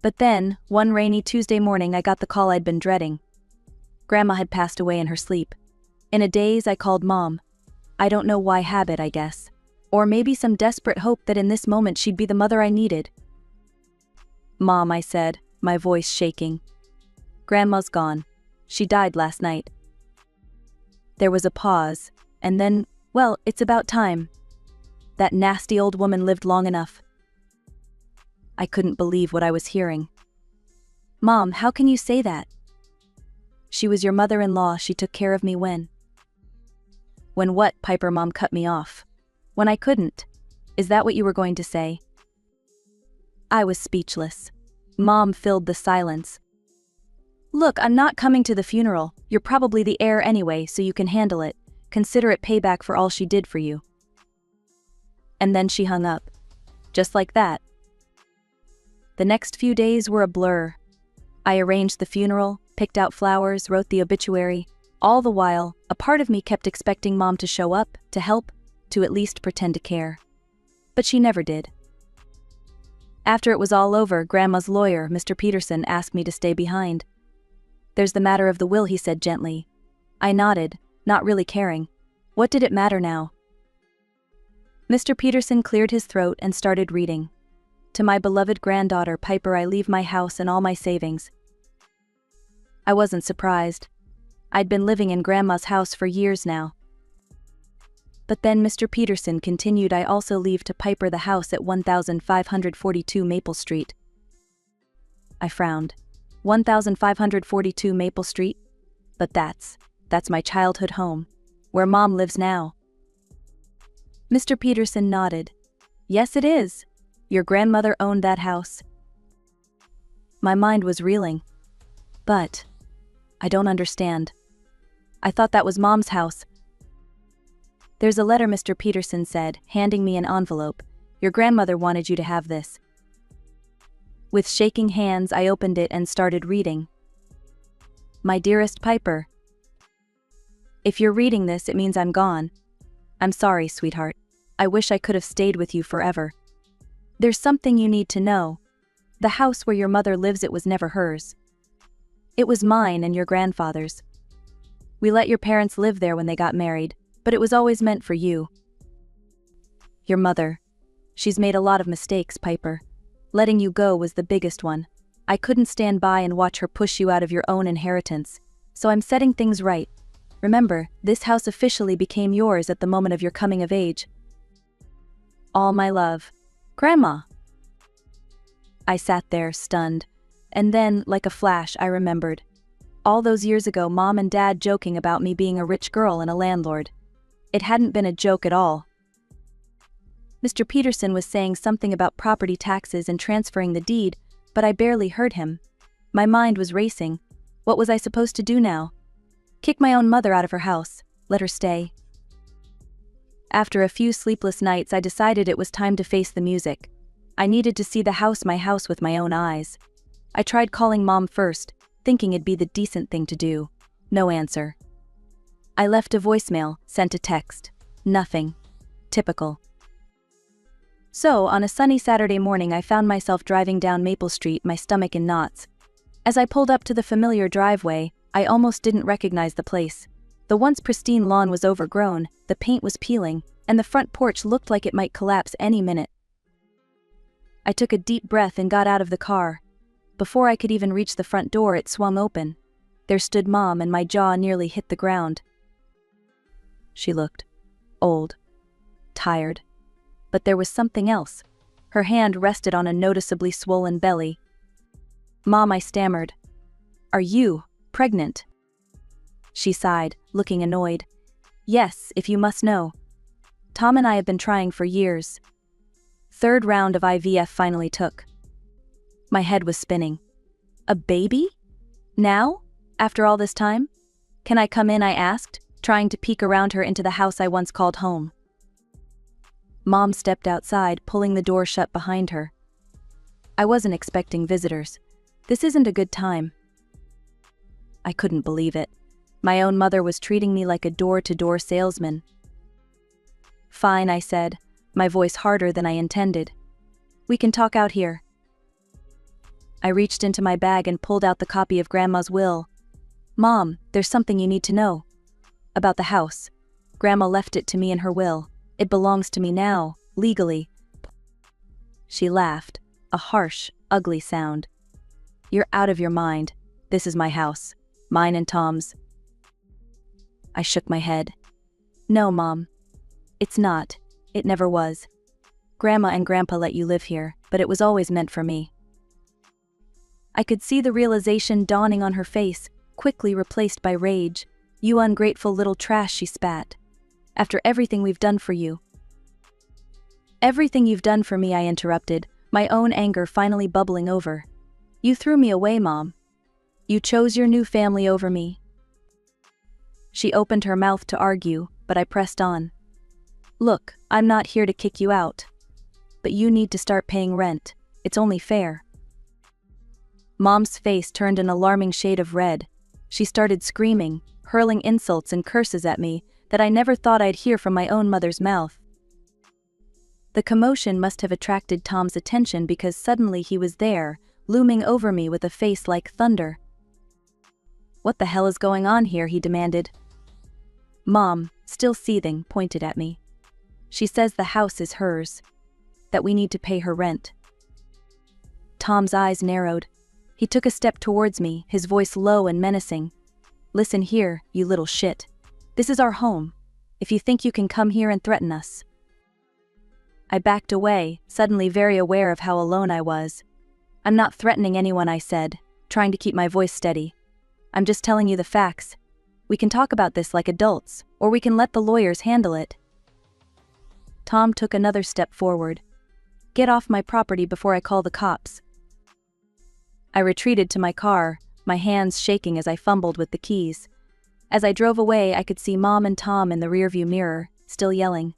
But then, one rainy Tuesday morning, I got the call I'd been dreading. Grandma had passed away in her sleep. In a daze, I called Mom. I don't know why, habit, I guess. Or maybe some desperate hope that in this moment she'd be the mother I needed. "Mom," I said, my voice shaking. "Grandma's gone. She died last night." There was a pause, and then, "Well, it's about time. That nasty old woman lived long enough." I couldn't believe what I was hearing. "Mom, how can you say that?" "She was your mother-in-law. She took care of me when..." "When what, Piper?" Mom cut me off. "When I couldn't. Is that what you were going to say?" I was speechless. Mom filled the silence. "Look, I'm not coming to the funeral. You're probably the heir anyway, so you can handle it. Consider it payback for all she did for you." And then she hung up. Just like that. The next few days were a blur. I arranged the funeral, picked out flowers, wrote the obituary. All the while, a part of me kept expecting Mom to show up, to help, to at least pretend to care. But she never did. After it was all over, Grandma's lawyer, Mr. Peterson, asked me to stay behind. "There's the matter of the will," he said gently. I nodded, not really caring. What did it matter now? Mr. Peterson cleared his throat and started reading. "To my beloved granddaughter, Piper, I leave my house and all my savings." I wasn't surprised. I'd been living in Grandma's house for years now. But then Mr. Peterson continued, "I also leave to Piper the house at 1542 Maple Street." I frowned. 1542 Maple Street? But that's my childhood home, where Mom lives now. Mr. Peterson nodded. "Yes, it is. Your grandmother owned that house." My mind was reeling. But I don't understand. I thought that was Mom's house. "There's a letter," Mr. Peterson said, handing me an envelope. "Your grandmother wanted you to have this." With shaking hands, I opened it and started reading. "My dearest Piper, if you're reading this, it means I'm gone. I'm sorry, sweetheart. I wish I could have stayed with you forever. There's something you need to know. The house where your mother lives, it was never hers. It was mine and your grandfather's. We let your parents live there when they got married, but it was always meant for you. Your mother. She's made a lot of mistakes, Piper. Letting you go was the biggest one. I couldn't stand by and watch her push you out of your own inheritance, so I'm setting things right. Remember, this house officially became yours at the moment of your coming of age. All my love. Grandma." I sat there, stunned, and then, like a flash, I remembered. All those years ago, Mom and Dad joking about me being a rich girl and a landlord. It hadn't been a joke at all. Mr. Peterson was saying something about property taxes and transferring the deed, but I barely heard him. My mind was racing. What was I supposed to do now? Kick my own mother out of her house. Let her stay. After a few sleepless nights, I decided it was time to face the music. I needed to see my house with my own eyes. I tried calling Mom first, thinking it'd be the decent thing to do. No answer. I left a voicemail, sent a text. Nothing. Typical. So, on a sunny Saturday morning, I found myself driving down Maple Street, my stomach in knots. As I pulled up to the familiar driveway, I almost didn't recognize the place. The once pristine lawn was overgrown, the paint was peeling, and the front porch looked like it might collapse any minute. I took a deep breath and got out of the car. Before I could even reach the front door, it swung open. There stood Mom, and my jaw nearly hit the ground. She looked old, tired. But there was something else. Her hand rested on a noticeably swollen belly. "Mom," I stammered. "Are you pregnant?" She sighed, looking annoyed. "Yes, if you must know. Tom and I have been trying for years. Third round of IVF finally took." My head was spinning. "A baby? Now? After all this time? Can I come in?" I asked, trying to peek around her into the house I once called home. Mom stepped outside, pulling the door shut behind her. "I wasn't expecting visitors. This isn't a good time." I couldn't believe it. My own mother was treating me like a door-to-door salesman. "Fine," I said, my voice harder than I intended. "We can talk out here." I reached into my bag and pulled out the copy of Grandma's will. "Mom, there's something you need to know. About the house. Grandma left it to me in her will. It belongs to me now, legally." She laughed, a harsh, ugly sound. "You're out of your mind. This is my house. Mine and Tom's." I shook my head. "No, Mom. It's not. It never was. Grandma and Grandpa let you live here, but it was always meant for me." I could see the realization dawning on her face, quickly replaced by rage. "You ungrateful little trash," she spat. "After everything we've done for you." "Everything you've done for me," I interrupted, my own anger finally bubbling over. "You threw me away, Mom. You chose your new family over me." She opened her mouth to argue, but I pressed on. "Look, I'm not here to kick you out. But you need to start paying rent. It's only fair." Mom's face turned an alarming shade of red. She started screaming, hurling insults and curses at me that I never thought I'd hear from my own mother's mouth. The commotion must have attracted Tom's attention because suddenly he was there, looming over me with a face like thunder. "What the hell is going on here?" he demanded. Mom, still seething, pointed at me. "She says the house is hers. That we need to pay her rent." Tom's eyes narrowed. He took a step towards me, his voice low and menacing. "Listen here, you little shit. This is our home. If you think you can come here and threaten us." I backed away, suddenly very aware of how alone I was. "I'm not threatening anyone," I said, trying to keep my voice steady. "I'm just telling you the facts. We can talk about this like adults, or we can let the lawyers handle it." Tom took another step forward. "Get off my property before I call the cops." I retreated to my car, my hands shaking as I fumbled with the keys. As I drove away, I could see Mom and Tom in the rearview mirror, still yelling.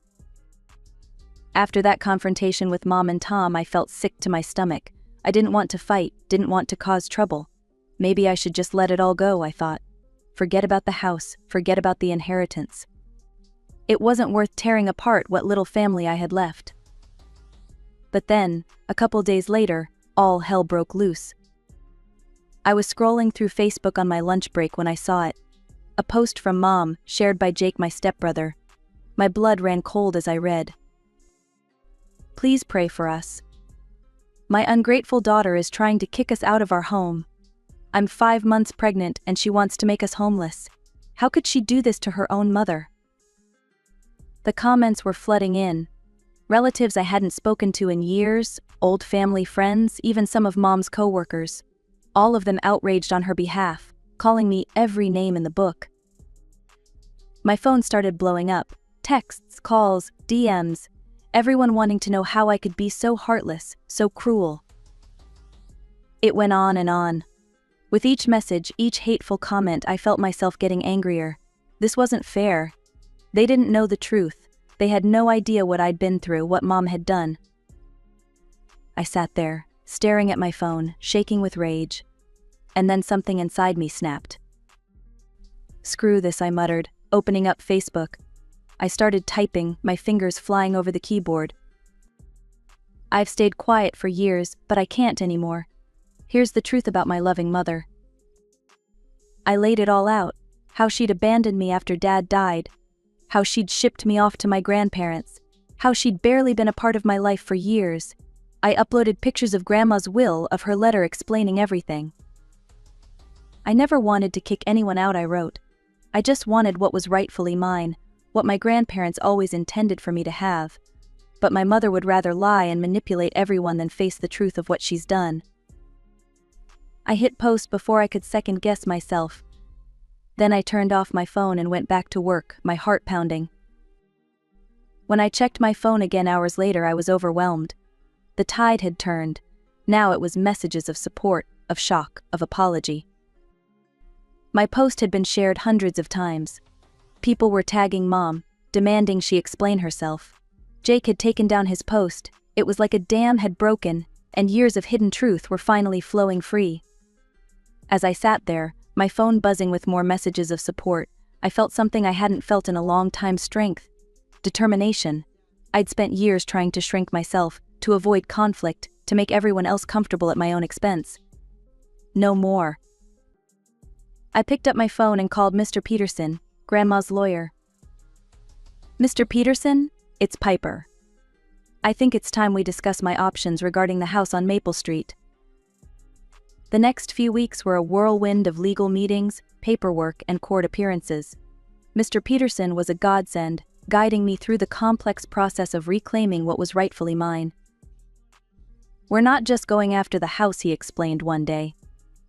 After that confrontation with Mom and Tom, I felt sick to my stomach. I didn't want to fight, didn't want to cause trouble. Maybe I should just let it all go, I thought. Forget about the house, forget about the inheritance. It wasn't worth tearing apart what little family I had left. But then, a couple days later, all hell broke loose. I was scrolling through Facebook on my lunch break when I saw it. A post from Mom, shared by Jake, my stepbrother. My blood ran cold as I read. "Please pray for us. My ungrateful daughter is trying to kick us out of our home. I'm 5 months pregnant and she wants to make us homeless. How could she do this to her own mother?" The comments were flooding in. Relatives I hadn't spoken to in years, old family friends, even some of Mom's co-workers. All of them outraged on her behalf, calling me every name in the book. My phone started blowing up. Texts, calls, DMs. Everyone wanting to know how I could be so heartless, so cruel. It went on and on. With each message, each hateful comment, I felt myself getting angrier. This wasn't fair. They didn't know the truth. They had no idea what I'd been through, what Mom had done. I sat there, staring at my phone, shaking with rage. And then something inside me snapped. "Screw this," I muttered, opening up Facebook. I started typing, my fingers flying over the keyboard. "I've stayed quiet for years, but I can't anymore. Here's the truth about my loving mother." I laid it all out. How she'd abandoned me after Dad died. How she'd shipped me off to my grandparents. How she'd barely been a part of my life for years. I uploaded pictures of Grandma's will, of her letter explaining everything. I never wanted to kick anyone out, I wrote. I just wanted what was rightfully mine, what my grandparents always intended for me to have. But my mother would rather lie and manipulate everyone than face the truth of what she's done. I hit post before I could second-guess myself. Then I turned off my phone and went back to work, my heart pounding. When I checked my phone again hours later, I was overwhelmed. The tide had turned. Now it was messages of support, of shock, of apology. My post had been shared hundreds of times. People were tagging Mom, demanding she explain herself. Jake had taken down his post. It was like a dam had broken, and years of hidden truth were finally flowing free. As I sat there, my phone buzzing with more messages of support, I felt something I hadn't felt in a long time: strength, determination. I'd spent years trying to shrink myself, to avoid conflict, to make everyone else comfortable at my own expense. No more. I picked up my phone and called Mr. Peterson, Grandma's lawyer. "Mr. Peterson, it's Piper. I think it's time we discuss my options regarding the house on Maple Street." The next few weeks were a whirlwind of legal meetings, paperwork, and court appearances. Mr. Peterson was a godsend, guiding me through the complex process of reclaiming what was rightfully mine. "We're not just going after the house," he explained one day.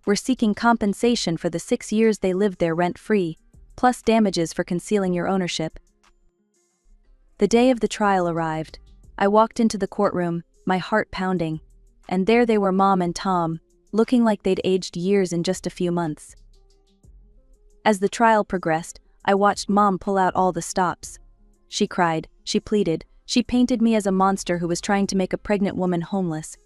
"We're seeking compensation for the 6 years they lived there rent-free, plus damages for concealing your ownership." The day of the trial arrived. I walked into the courtroom, my heart pounding, and there they were, Mom and Tom, looking like they'd aged years in just a few months. As the trial progressed, I watched Mom pull out all the stops. She cried, she pleaded, she painted me as a monster who was trying to make a pregnant woman homeless.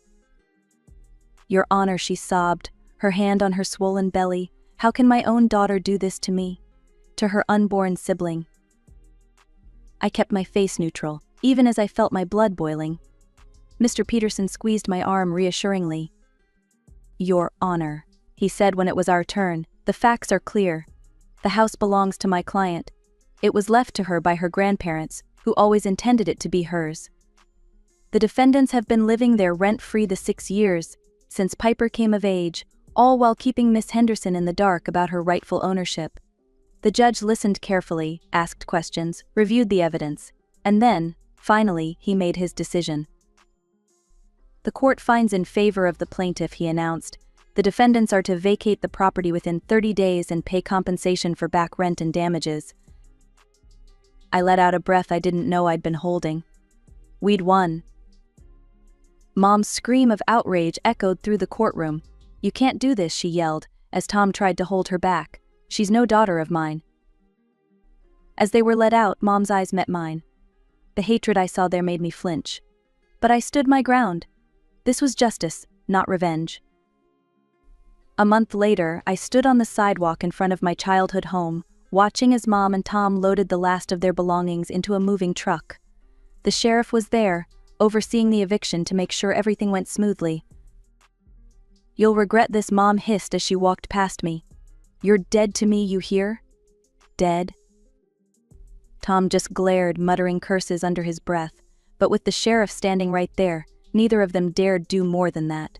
"Your Honor," she sobbed, her hand on her swollen belly, "how can my own daughter do this to me? To her unborn sibling?" I kept my face neutral, even as I felt my blood boiling. Mr. Peterson squeezed my arm reassuringly. "Your Honor," he said when it was our turn, "the facts are clear. The house belongs to my client. It was left to her by her grandparents, who always intended it to be hers. The defendants have been living there rent-free the 6 years, since Piper came of age, all while keeping Miss Henderson in the dark about her rightful ownership." The judge listened carefully, asked questions, reviewed the evidence, and then, finally, he made his decision. "The court finds in favor of the plaintiff," he announced. "The defendants are to vacate the property within 30 days and pay compensation for back rent and damages." I let out a breath I didn't know I'd been holding. We'd won. Mom's scream of outrage echoed through the courtroom. "You can't do this," she yelled, as Tom tried to hold her back. "She's no daughter of mine." As they were let out, Mom's eyes met mine. The hatred I saw there made me flinch. But I stood my ground. This was justice, not revenge. A month later, I stood on the sidewalk in front of my childhood home, watching as Mom and Tom loaded the last of their belongings into a moving truck. The sheriff was there, overseeing the eviction to make sure everything went smoothly. "You'll regret this," Mom hissed as she walked past me. "You're dead to me, you hear? Dead?" Tom just glared, muttering curses under his breath, but with the sheriff standing right there, neither of them dared do more than that.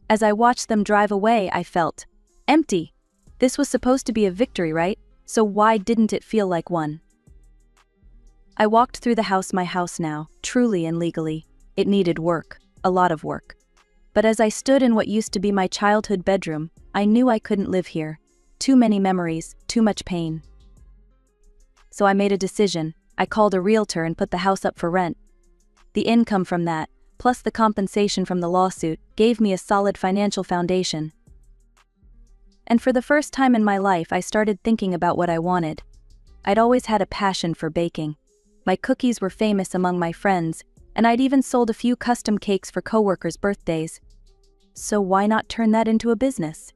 As I watched them drive away, I felt empty. This was supposed to be a victory, right? So why didn't it feel like one? I walked through the house, my house now, truly and legally. It needed work, a lot of work. But as I stood in what used to be my childhood bedroom, I knew I couldn't live here. Too many memories, too much pain. So I made a decision. I called a realtor and put the house up for rent. The income from that, plus the compensation from the lawsuit, gave me a solid financial foundation. and for the first time in my life I started thinking about what I wanted. I'd always had a passion for baking. My cookies were famous among my friends, and I'd even sold a few custom cakes for coworkers' birthdays. So why not turn that into a business?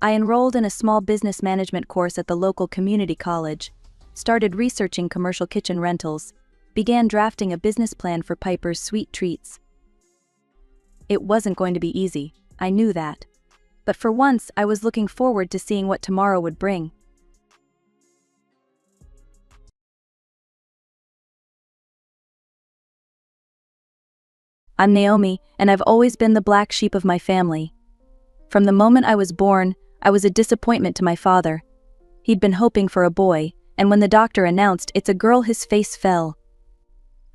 I enrolled in a small business management course at the local community college, started researching commercial kitchen rentals, began drafting a business plan for Piper's sweet treats. It wasn't going to be easy, I knew that. But for once, I was looking forward to seeing what tomorrow would bring. I'm Naomi, and I've always been the black sheep of my family. From the moment I was born, I was a disappointment to my father. He'd been hoping for a boy, and when the doctor announced it's a girl, his face fell.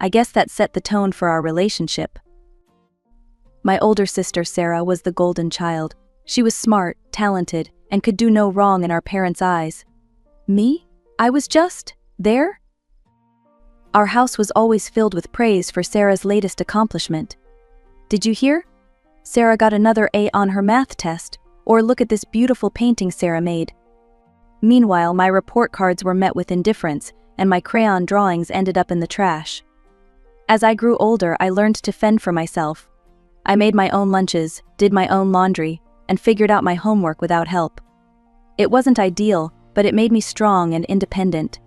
I guess that set the tone for our relationship. My older sister Sarah was the golden child. She was smart, talented, and could do no wrong in our parents' eyes. Me? I was just there? Our house was always filled with praise for Sarah's latest accomplishment. Did you hear? Sarah got another A on her math test, or look at this beautiful painting Sarah made. Meanwhile, my report cards were met with indifference, and my crayon drawings ended up in the trash. As I grew older, I learned to fend for myself. I made my own lunches, did my own laundry, and figured out my homework without help. It wasn't ideal, but it made me strong and independent.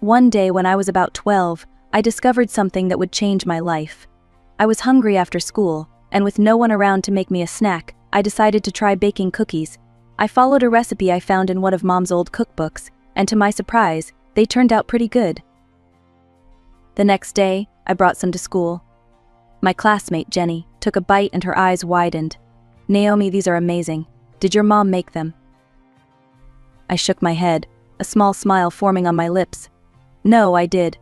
One day when I was about 12, I discovered something that would change my life. I was hungry after school, and with no one around to make me a snack, I decided to try baking cookies. I followed a recipe I found in one of Mom's old cookbooks, and to my surprise, they turned out pretty good. The next day, I brought some to school. My classmate, Jenny, took a bite and her eyes widened. "Naomi, these are amazing. Did your mom make them?" I shook my head, a small smile forming on my lips. "No, I did."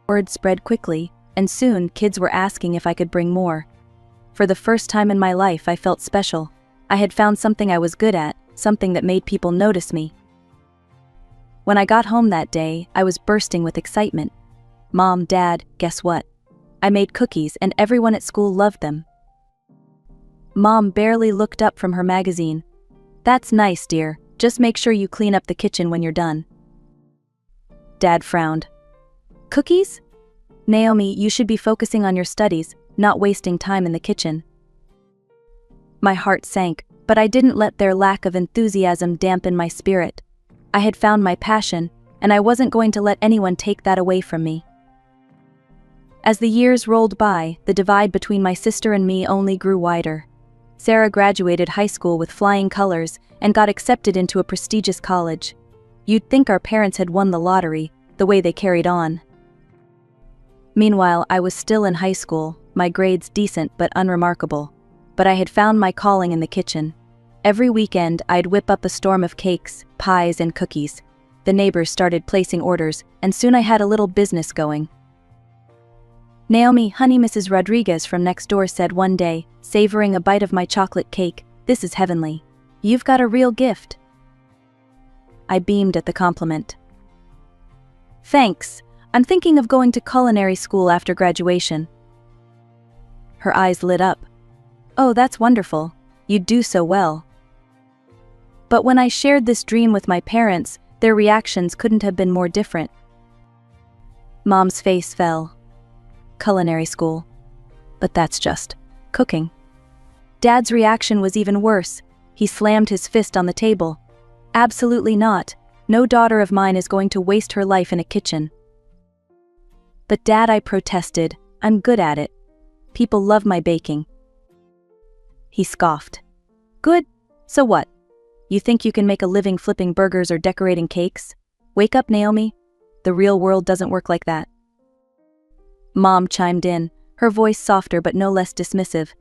Word spread quickly, and soon kids were asking if I could bring more. For the first time in my life, I felt special. I had found something I was good at, something that made people notice me. When I got home that day, I was bursting with excitement. "Mom, Dad, guess what? I made cookies and everyone at school loved them." Mom barely looked up from her magazine. "That's nice, dear. Just make sure you clean up the kitchen when you're done." Dad frowned. "Cookies? Naomi, you should be focusing on your studies, not wasting time in the kitchen." My heart sank, but I didn't let their lack of enthusiasm dampen my spirit. I had found my passion, and I wasn't going to let anyone take that away from me. As the years rolled by, the divide between my sister and me only grew wider. Sarah graduated high school with flying colors and got accepted into a prestigious college. You'd think our parents had won the lottery, the way they carried on. Meanwhile, I was still in high school, my grades decent but unremarkable. But I had found my calling in the kitchen. Every weekend, I'd whip up a storm of cakes, pies, and cookies. The neighbors started placing orders, and soon I had a little business going. "Naomi, honey, Mrs. Rodriguez from next door said one day, savoring a bite of my chocolate cake, 'This is heavenly. You've got a real gift.'" I beamed at the compliment. "Thanks. I'm thinking of going to culinary school after graduation." Her eyes lit up. "Oh, that's wonderful. You'd do so well." But when I shared this dream with my parents, their reactions couldn't have been more different. Mom's face fell. "Culinary school. But that's just cooking." Dad's reaction was even worse. He slammed his fist on the table. "Absolutely not. No daughter of mine is going to waste her life in a kitchen." "But Dad," I protested, "I'm good at it. People love my baking." He scoffed. "Good? So what? You think you can make a living flipping burgers or decorating cakes? Wake up, Naomi. The real world doesn't work like that." Mom chimed in, her voice softer but no less dismissive.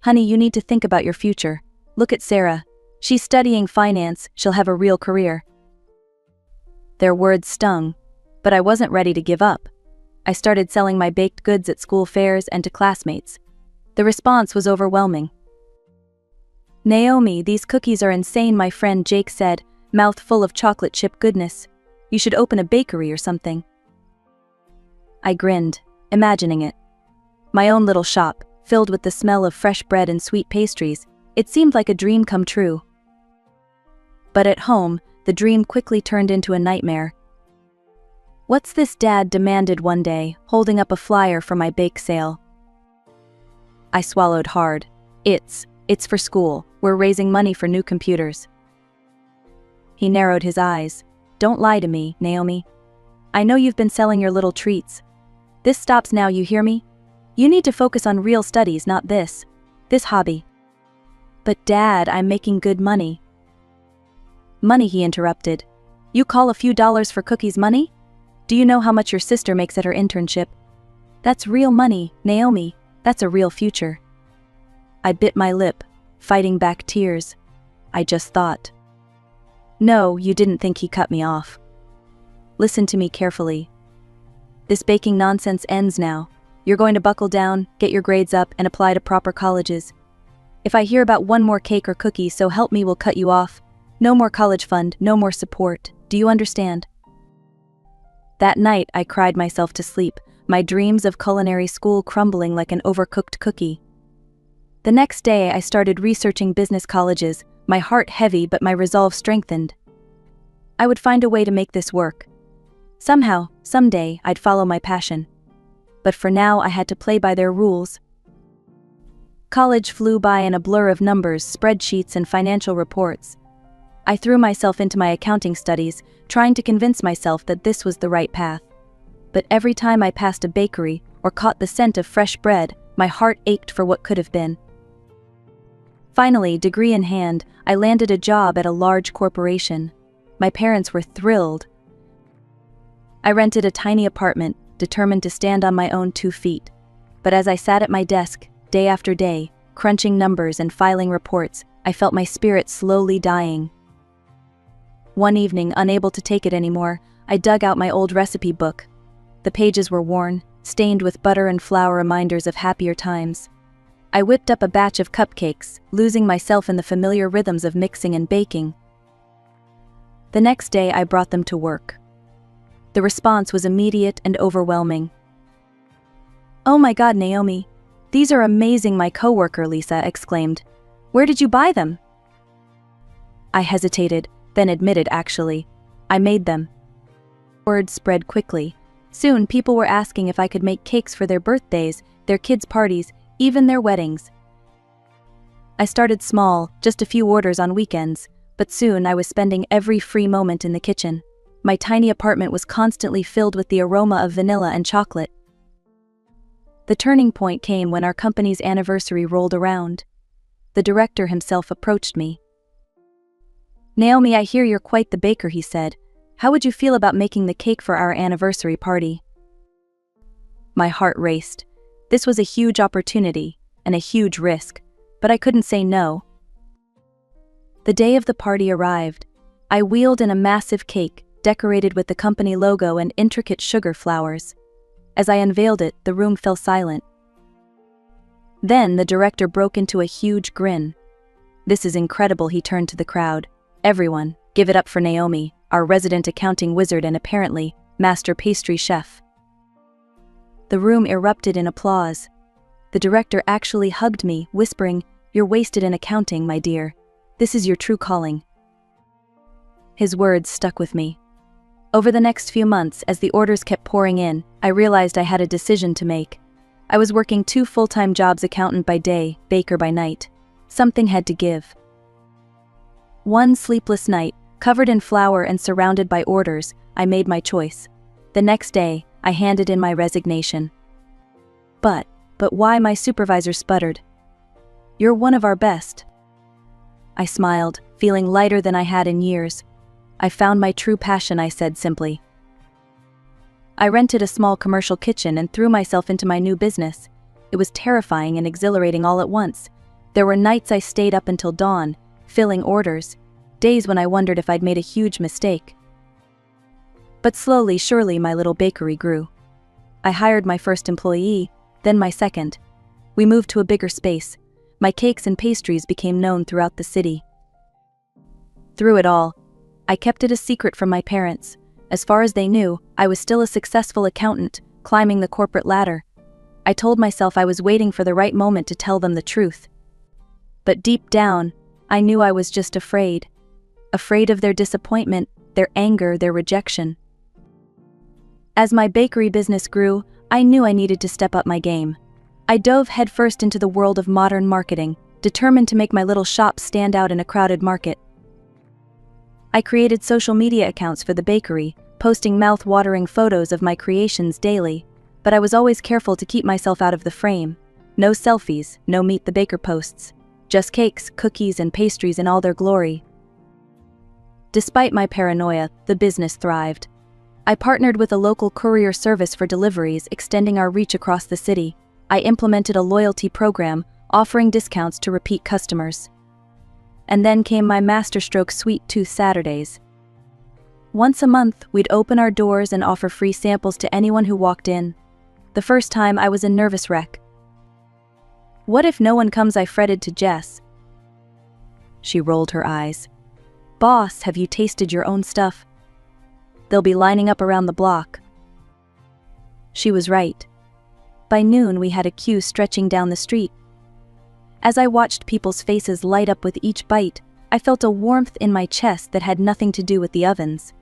"Honey, you need to think about your future. Look at Sarah. She's studying finance, she'll have a real career." Their words stung, but I wasn't ready to give up. I started selling my baked goods at school fairs and to classmates. The response was overwhelming. "Naomi, these cookies are insane," my friend Jake said, mouth full of chocolate chip goodness. "You should open a bakery or something." I grinned, imagining it. My own little shop, filled with the smell of fresh bread and sweet pastries, It seemed like a dream come true. But at home, the dream quickly turned into a nightmare. "What's this?" Dad demanded one day, holding up a flyer for my bake sale. I swallowed hard. It's for school. We're raising money for new computers." He narrowed his eyes. "Don't lie to me, Naomi. I know you've been selling your little treats. This stops now, you hear me? You need to focus on real studies, not this hobby." "But Dad, I'm making good money." "Money," he interrupted. "You call a few dollars for cookies money? Do you know how much your sister makes at her internship? That's real money, Naomi. That's a real future." I bit my lip, fighting back tears. I just thought. "No, you didn't think." He cut me off. "Listen to me carefully. This baking nonsense ends now. You're going to buckle down, get your grades up, and apply to proper colleges. If I hear about one more cake or cookie, so help me, we'll cut you off. No more college fund, no more support. Do you understand?" That night, I cried myself to sleep, my dreams of culinary school crumbling like an overcooked cookie. The next day, I started researching business colleges, my heart heavy but my resolve strengthened. I would find a way to make this work. Somehow, someday, I'd follow my passion. But for now, I had to play by their rules. College flew by in a blur of numbers, spreadsheets, and financial reports. I threw myself into my accounting studies, trying to convince myself that this was the right path. But every time I passed a bakery or caught the scent of fresh bread, my heart ached for what could have been. Finally, degree in hand, I landed a job at a large corporation. My parents were thrilled. I rented a tiny apartment, determined to stand on my own 2 feet. But as I sat at my desk, day after day, crunching numbers and filing reports, I felt my spirit slowly dying. One evening, unable to take it anymore, I dug out my old recipe book. The pages were worn, stained with butter and flour, reminders of happier times. I whipped up a batch of cupcakes, losing myself in the familiar rhythms of mixing and baking. The next day, I brought them to work. The response was immediate and overwhelming. "Oh my God, Naomi, these are amazing," my coworker Lisa exclaimed. "Where did you buy them?" I hesitated, then admitted, "Actually, I made them." Word spread quickly. Soon, people were asking if I could make cakes for their birthdays, their kids' parties, even their weddings. I started small, just a few orders on weekends, but soon I was spending every free moment in the kitchen. My tiny apartment was constantly filled with the aroma of vanilla and chocolate. The turning point came when our company's anniversary rolled around. The director himself approached me. "Naomi, I hear you're quite the baker," he said. "How would you feel about making the cake for our anniversary party?" My heart raced. This was a huge opportunity, and a huge risk, but I couldn't say no. The day of the party arrived. I wheeled in a massive cake, decorated with the company logo and intricate sugar flowers. As I unveiled it, the room fell silent. Then the director broke into a huge grin. "This is incredible," he turned to the crowd. "Everyone, give it up for Naomi, our resident accounting wizard and apparently, master pastry chef." The room erupted in applause. The director actually hugged me, whispering, "You're wasted in accounting, my dear. This is your true calling." His words stuck with me. Over the next few months, as the orders kept pouring in, I realized I had a decision to make. I was working 2 full-time jobs, accountant by day, baker by night. Something had to give. One sleepless night, covered in flour and surrounded by orders, I made my choice. The next day, I handed in my resignation. But why?" my supervisor sputtered. "You're one of our best." I smiled, feeling lighter than I had in years. "I found my true passion," I said simply. I rented a small commercial kitchen and threw myself into my new business. It was terrifying and exhilarating all at once. There were nights I stayed up until dawn, filling orders, days when I wondered if I'd made a huge mistake. But slowly, surely, my little bakery grew. I hired my first employee, then my second. We moved to a bigger space. My cakes and pastries became known throughout the city. Through it all, I kept it a secret from my parents. As far as they knew, I was still a successful accountant, climbing the corporate ladder. I told myself I was waiting for the right moment to tell them the truth. But deep down, I knew I was just afraid. Afraid of their disappointment, their anger, their rejection. As my bakery business grew, I knew I needed to step up my game. I dove headfirst into the world of modern marketing, determined to make my little shop stand out in a crowded market. I created social media accounts for the bakery, posting mouth-watering photos of my creations daily, but I was always careful to keep myself out of the frame. No selfies, no Meet the Baker posts. Just cakes, cookies, and pastries in all their glory. Despite my paranoia, the business thrived. I partnered with a local courier service for deliveries, extending our reach across the city. I implemented a loyalty program, offering discounts to repeat customers. And then came my masterstroke Sweet Tooth Saturdays. Once a month, we'd open our doors and offer free samples to anyone who walked in. The first time, I was a nervous wreck. What if no one comes? I fretted to Jess. She rolled her eyes. Boss, have you tasted your own stuff? They'll be lining up around the block. She was right. By noon, we had a queue stretching down the street. As I watched people's faces light up with each bite, I felt a warmth in my chest that had nothing to do with the ovens.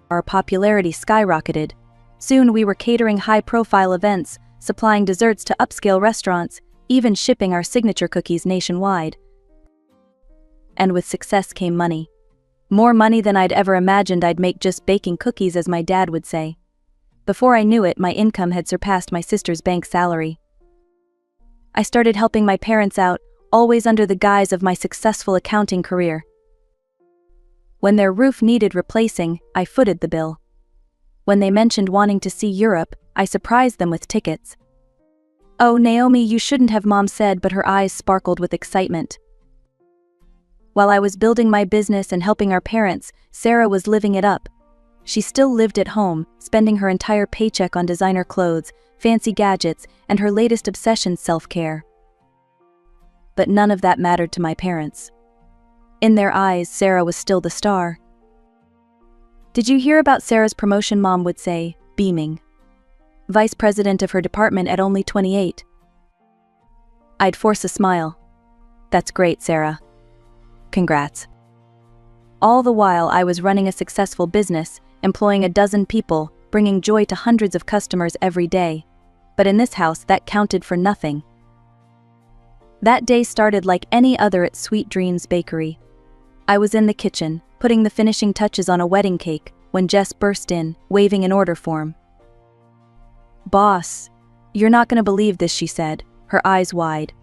Our popularity skyrocketed. Soon we were catering high-profile events, supplying desserts to upscale restaurants, even shipping our signature cookies nationwide. And with success came money. More money than I'd ever imagined I'd make just baking cookies, as my dad would say. Before I knew it, my income had surpassed my sister's bank salary. I started helping my parents out, always under the guise of my successful accounting career. When their roof needed replacing, I footed the bill. When they mentioned wanting to see Europe, I surprised them with tickets. "Oh, Naomi, you shouldn't have," Mom said, but her eyes sparkled with excitement. While I was building my business and helping our parents, Sarah was living it up. She still lived at home, spending her entire paycheck on designer clothes, fancy gadgets, and her latest obsession, self-care. But none of that mattered to my parents. In their eyes, Sarah was still the star. "Did you hear about Sarah's promotion?" Mom would say, beaming. Vice president of her department at only 28. I'd force a smile. "That's great, Sarah. Congrats." All the while I was running a successful business, employing a dozen people, bringing joy to hundreds of customers every day. But in this house, that counted for nothing. That day started like any other at Sweet Dreams Bakery. I was in the kitchen, putting the finishing touches on a wedding cake, when Jess burst in, waving an order form. "Boss, you're not gonna believe this," she said, her eyes wide.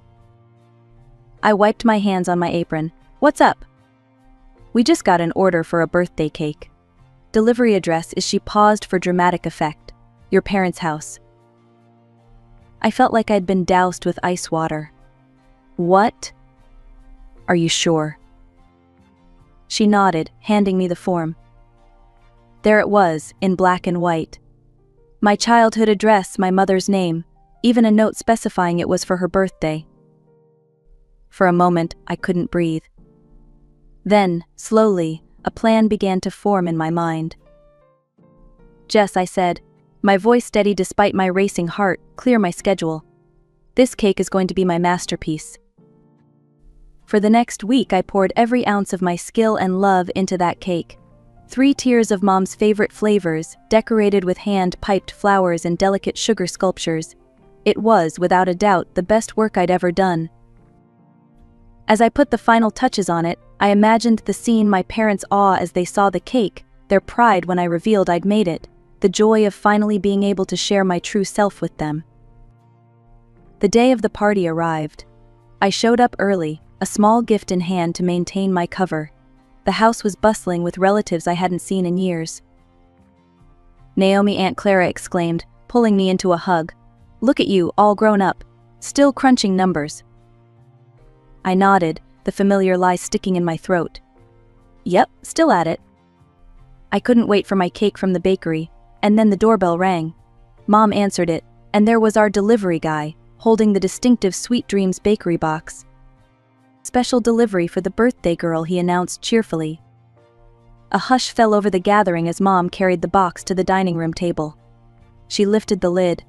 I wiped my hands on my apron. "What's up?" "We just got an order for a birthday cake. Delivery address is..." She paused for dramatic effect. "Your parents' house." I felt like I'd been doused with ice water. "What? Are you sure?" She nodded, handing me the form. There it was, in black and white. My childhood address, my mother's name, even a note specifying it was for her birthday. For a moment, I couldn't breathe. Then, slowly, a plan began to form in my mind. "Jess," I said, my voice steady despite my racing heart, "clear my schedule. This cake is going to be my masterpiece." For the next week, I poured every ounce of my skill and love into that cake. 3 tiers of Mom's favorite flavors, decorated with hand-piped flowers and delicate sugar sculptures. It was, without a doubt, the best work I'd ever done. As I put the final touches on it, I imagined the scene: my parents' awe as they saw the cake, their pride when I revealed I'd made it, the joy of finally being able to share my true self with them. The day of the party arrived. I showed up early, a small gift in hand to maintain my cover. The house was bustling with relatives I hadn't seen in years. "Naomi," Aunt Clara exclaimed, pulling me into a hug. "Look at you, all grown up. Still crunching numbers." I nodded, the familiar lie sticking in my throat. "Yep, still at it." I couldn't wait for my cake from the bakery, and then the doorbell rang. Mom answered it, and there was our delivery guy, holding the distinctive Sweet Dreams Bakery box. "Special delivery for the birthday girl," he announced cheerfully. A hush fell over the gathering as Mom carried the box to the dining room table. She lifted the lid.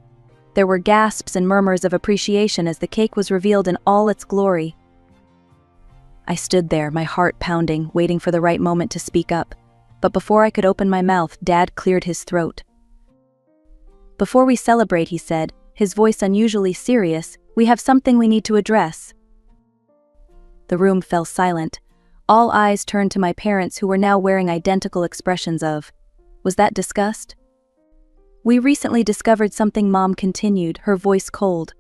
There were gasps and murmurs of appreciation as the cake was revealed in all its glory. I stood there, my heart pounding, waiting for the right moment to speak up. But before I could open my mouth, Dad cleared his throat. "Before we celebrate," he said, his voice unusually serious, "we have something we need to address." The room fell silent. All eyes turned to my parents, who were now wearing identical expressions of, "Was that disgust?" "We recently discovered something," Mom continued, her voice cold.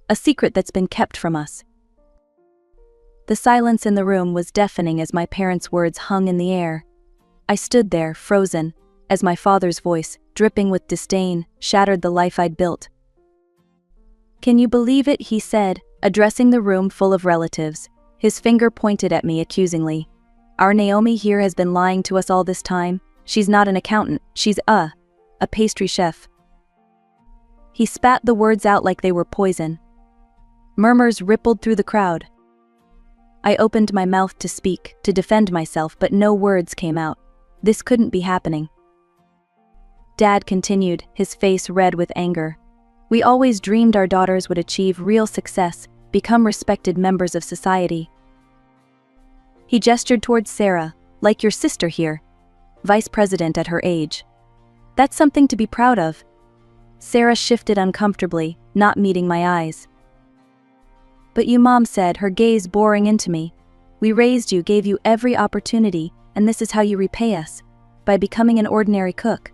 "A secret that's been kept from us." The silence in the room was deafening as my parents' words hung in the air. I stood there, frozen, as my father's voice, dripping with disdain, shattered the life I'd built. "Can you believe it?" he said, addressing the room full of relatives. His finger pointed at me accusingly. "Our Naomi here has been lying to us all this time. She's not an accountant, she's a pastry chef." He spat the words out like they were poison. Murmurs rippled through the crowd. I opened my mouth to speak, to defend myself, but no words came out. This couldn't be happening. Dad continued, his face red with anger. "We always dreamed our daughters would achieve real success, become respected members of society." He gestured towards Sarah, "Like your sister here. Vice president at her age. That's something to be proud of." Sarah shifted uncomfortably, not meeting my eyes. "But you," Mom said, her gaze boring into me. "We raised you, gave you every opportunity, and this is how you repay us. By becoming an ordinary cook."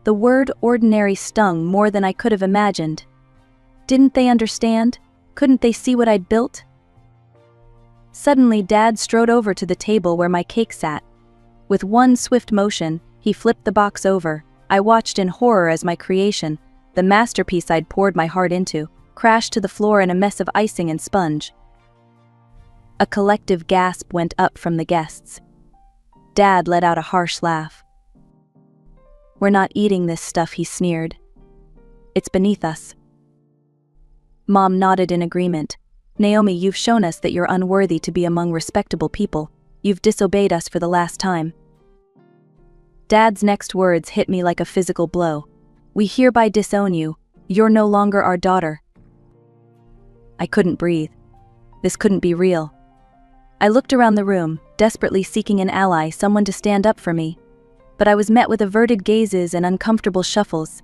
The word ordinary stung more than I could have imagined. Didn't they understand? Couldn't they see what I'd built? Suddenly, Dad strode over to the table where my cake sat. With one swift motion, he flipped the box over. I watched in horror as my creation, the masterpiece I'd poured my heart into, crashed to the floor in a mess of icing and sponge. A collective gasp went up from the guests. Dad let out a harsh laugh. "We're not eating this stuff," he sneered. "It's beneath us." Mom nodded in agreement. "Naomi, you've shown us that you're unworthy to be among respectable people. You've disobeyed us for the last time." Dad's next words hit me like a physical blow. "We hereby disown you. You're no longer our daughter." I couldn't breathe. This couldn't be real. I looked around the room, desperately seeking an ally, someone to stand up for me. But I was met with averted gazes and uncomfortable shuffles.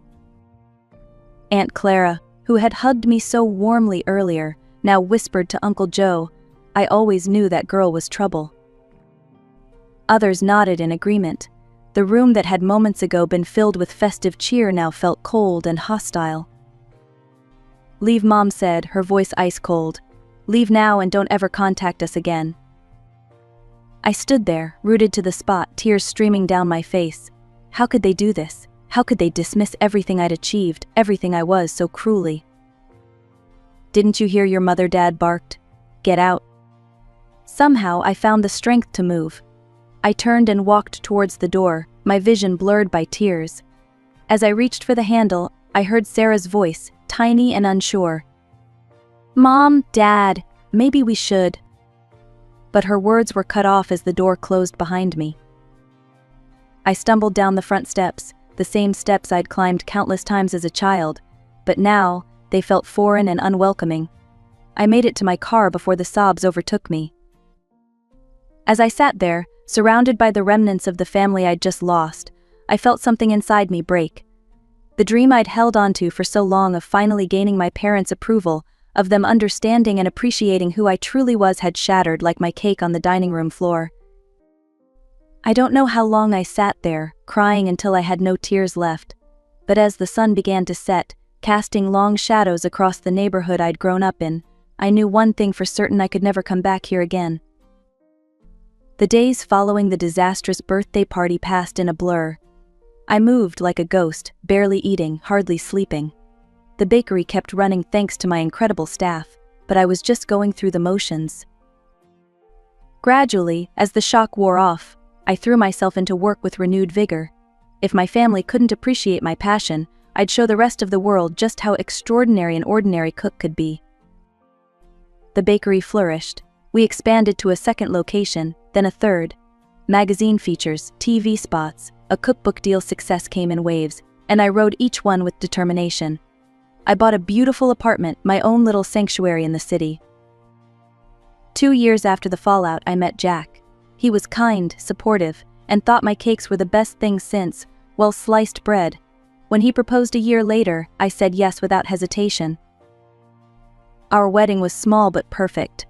Aunt Clara, who had hugged me so warmly earlier, now whispered to Uncle Joe, "I always knew that girl was trouble." Others nodded in agreement. The room that had moments ago been filled with festive cheer now felt cold and hostile. "Leave," Mom said, her voice ice cold. "Leave now and don't ever contact us again." I stood there, rooted to the spot, tears streaming down my face. How could they do this? How could they dismiss everything I'd achieved, everything I was, so cruelly? "Didn't you hear your mother?" Dad barked. "Get out." Somehow I found the strength to move. I turned and walked towards the door, my vision blurred by tears. As I reached for the handle, I heard Sarah's voice, tiny and unsure. "Mom, Dad, maybe we should." But her words were cut off as the door closed behind me. I stumbled down the front steps, the same steps I'd climbed countless times as a child, but now they felt foreign and unwelcoming. I made it to my car before the sobs overtook me. As I sat there, surrounded by the remnants of the family I'd just lost, I felt something inside me break. The dream I'd held onto for so long of finally gaining my parents' approval, of them understanding and appreciating who I truly was, had shattered like my cake on the dining room floor. I don't know how long I sat there, crying until I had no tears left. But as the sun began to set, casting long shadows across the neighborhood I'd grown up in, I knew one thing for certain: I could never come back here again. The days following the disastrous birthday party passed in a blur. I moved like a ghost, barely eating, hardly sleeping. The bakery kept running thanks to my incredible staff, but I was just going through the motions. Gradually, as the shock wore off, I threw myself into work with renewed vigor. If my family couldn't appreciate my passion, I'd show the rest of the world just how extraordinary an ordinary cook could be. The bakery flourished. We expanded to a second location, then a third. Magazine features, TV spots, a cookbook deal. Success came in waves, and I rode each one with determination. I bought a beautiful apartment, my own little sanctuary in the city. 2 years after the fallout, I met Jack. He was kind, supportive, and thought my cakes were the best thing since, well, sliced bread. When he proposed a year later, I said yes without hesitation. Our wedding was small but perfect.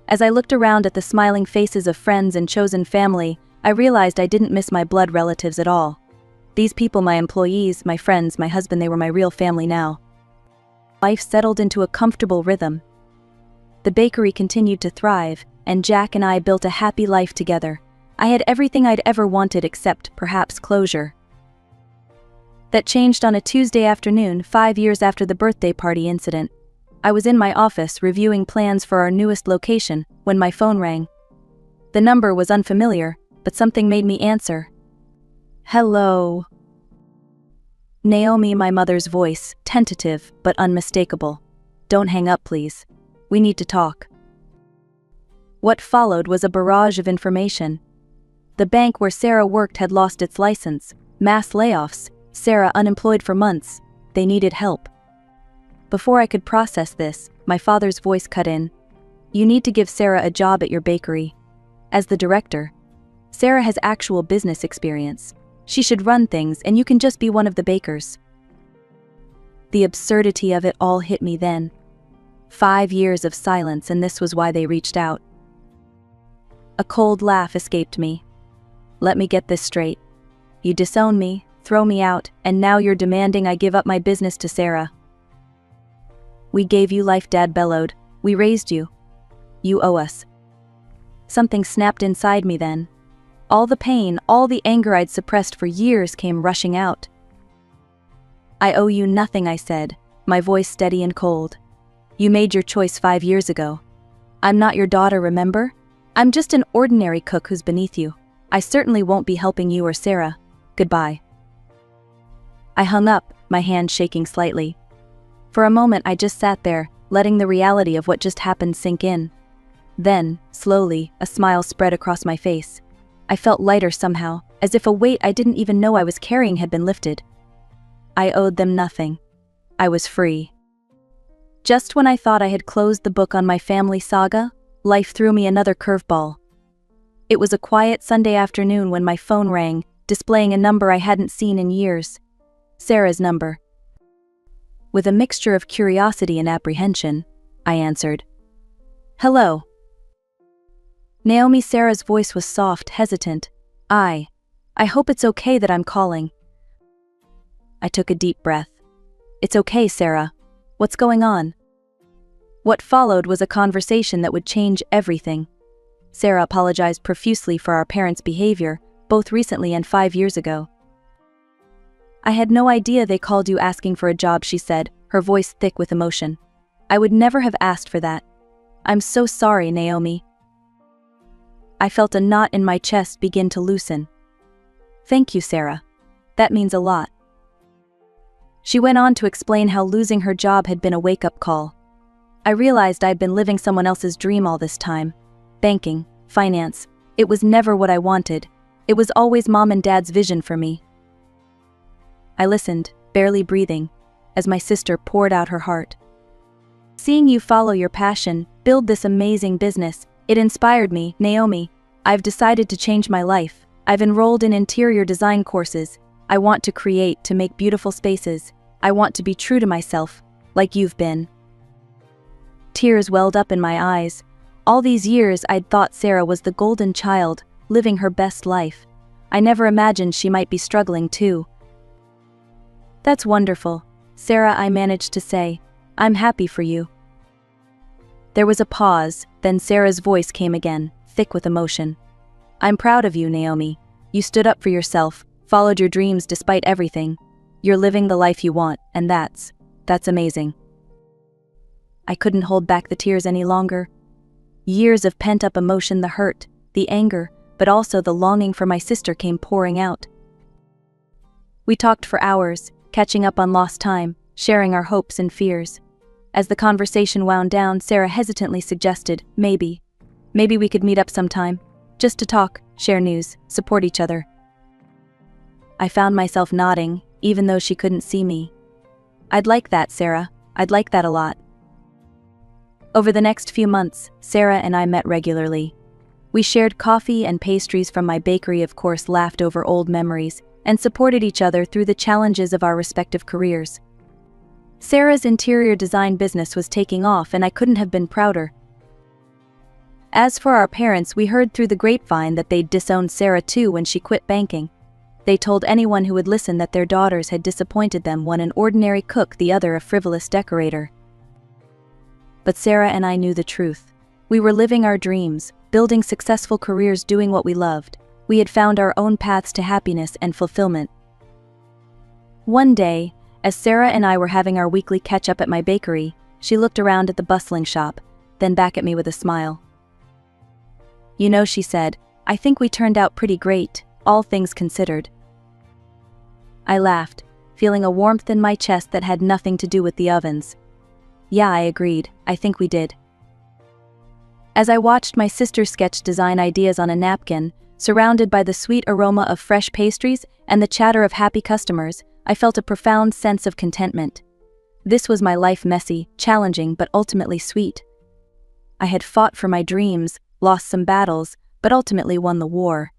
As I looked around at the smiling faces of friends and chosen family, I realized I didn't miss my blood relatives at all. These people, my employees, my friends, my husband, they were my real family now. Life settled into a comfortable rhythm. The bakery continued to thrive, and Jack and I built a happy life together. I had everything I'd ever wanted except, perhaps, closure. That changed on a Tuesday afternoon, 5 years after the birthday party incident. I was in my office reviewing plans for our newest location when my phone rang. The number was unfamiliar, but something made me answer. Hello. Naomi, my mother's voice, tentative but unmistakable. Don't hang up, please. We need to talk. What followed was a barrage of information. The bank where Sarah worked had lost its license, mass layoffs, Sarah unemployed for months. They needed help. Before I could process this, my father's voice cut in. You need to give Sarah a job at your bakery. As the director, Sarah has actual business experience. She should run things and you can just be one of the bakers. The absurdity of it all hit me then. 5 years of silence, and this was why they reached out. A cold laugh escaped me. Let me get this straight. You disown me, throw me out, and now you're demanding I give up my business to Sarah. We gave you life, Dad bellowed. We raised you. You owe us. Something snapped inside me then. All the pain, all the anger I'd suppressed for years came rushing out. I owe you nothing, I said, my voice steady and cold. You made your choice 5 years ago. I'm not your daughter, remember? I'm just an ordinary cook who's beneath you. I certainly won't be helping you or Sarah. Goodbye. I hung up, my hand shaking slightly. For a moment I just sat there, letting the reality of what just happened sink in. Then, slowly, a smile spread across my face. I felt lighter somehow, as if a weight I didn't even know I was carrying had been lifted. I owed them nothing. I was free. Just when I thought I had closed the book on my family saga, life threw me another curveball. It was a quiet Sunday afternoon when my phone rang, displaying a number I hadn't seen in years. Sarah's number. With a mixture of curiosity and apprehension, I answered. Hello. Naomi, Sarah's voice was soft, hesitant. I hope it's okay that I'm calling. I took a deep breath. It's okay, Sarah. What's going on? What followed was a conversation that would change everything. Sarah apologized profusely for our parents' behavior, both recently and 5 years ago. I had no idea they called you asking for a job, she said, her voice thick with emotion. I would never have asked for that. I'm so sorry, Naomi. I felt a knot in my chest begin to loosen. Thank you, Sarah. That means a lot. She went on to explain how losing her job had been a wake-up call. I realized I'd been living someone else's dream all this time. Banking, finance, it was never what I wanted. It was always Mom and Dad's vision for me. I listened, barely breathing, as my sister poured out her heart. Seeing you follow your passion, build this amazing business, it inspired me, Naomi. I've decided to change my life. I've enrolled in interior design courses. I want to create, to make beautiful spaces. I want to be true to myself, like you've been. Tears welled up in my eyes. All these years I'd thought Sarah was the golden child, living her best life. I never imagined she might be struggling too. That's wonderful, Sarah, I managed to say. I'm happy for you. There was a pause, then Sarah's voice came again, thick with emotion. I'm proud of you, Naomi. You stood up for yourself, followed your dreams despite everything. You're living the life you want, and that's amazing. I couldn't hold back the tears any longer. Years of pent-up emotion, the hurt, the anger, but also the longing for my sister came pouring out. We talked for hours, catching up on lost time, sharing our hopes and fears. As the conversation wound down, Sarah hesitantly suggested, maybe we could meet up sometime, just to talk, share news, support each other. I found myself nodding, even though she couldn't see me. I'd like that, Sarah. I'd like that a lot. Over the next few months, Sarah and I met regularly. We shared coffee and pastries from my bakery, of course, laughed over old memories, and supported each other through the challenges of our respective careers. Sarah's interior design business was taking off, and I couldn't have been prouder. As for our parents, we heard through the grapevine that they'd disowned Sarah too when she quit banking. They told anyone who would listen that their daughters had disappointed them, one an ordinary cook, the other a frivolous decorator. But Sarah and I knew the truth. We were living our dreams, building successful careers, doing what we loved. We had found our own paths to happiness and fulfillment. One day, as Sarah and I were having our weekly catch-up at my bakery, she looked around at the bustling shop, then back at me with a smile. "You know," she said, "I think we turned out pretty great, all things considered." I laughed, feeling a warmth in my chest that had nothing to do with the ovens. "Yeah," I agreed, "I think we did." As I watched my sister sketch design ideas on a napkin, surrounded by the sweet aroma of fresh pastries and the chatter of happy customers, I felt a profound sense of contentment. This was my life, messy, challenging, but ultimately sweet. I had fought for my dreams, lost some battles, but ultimately won the war.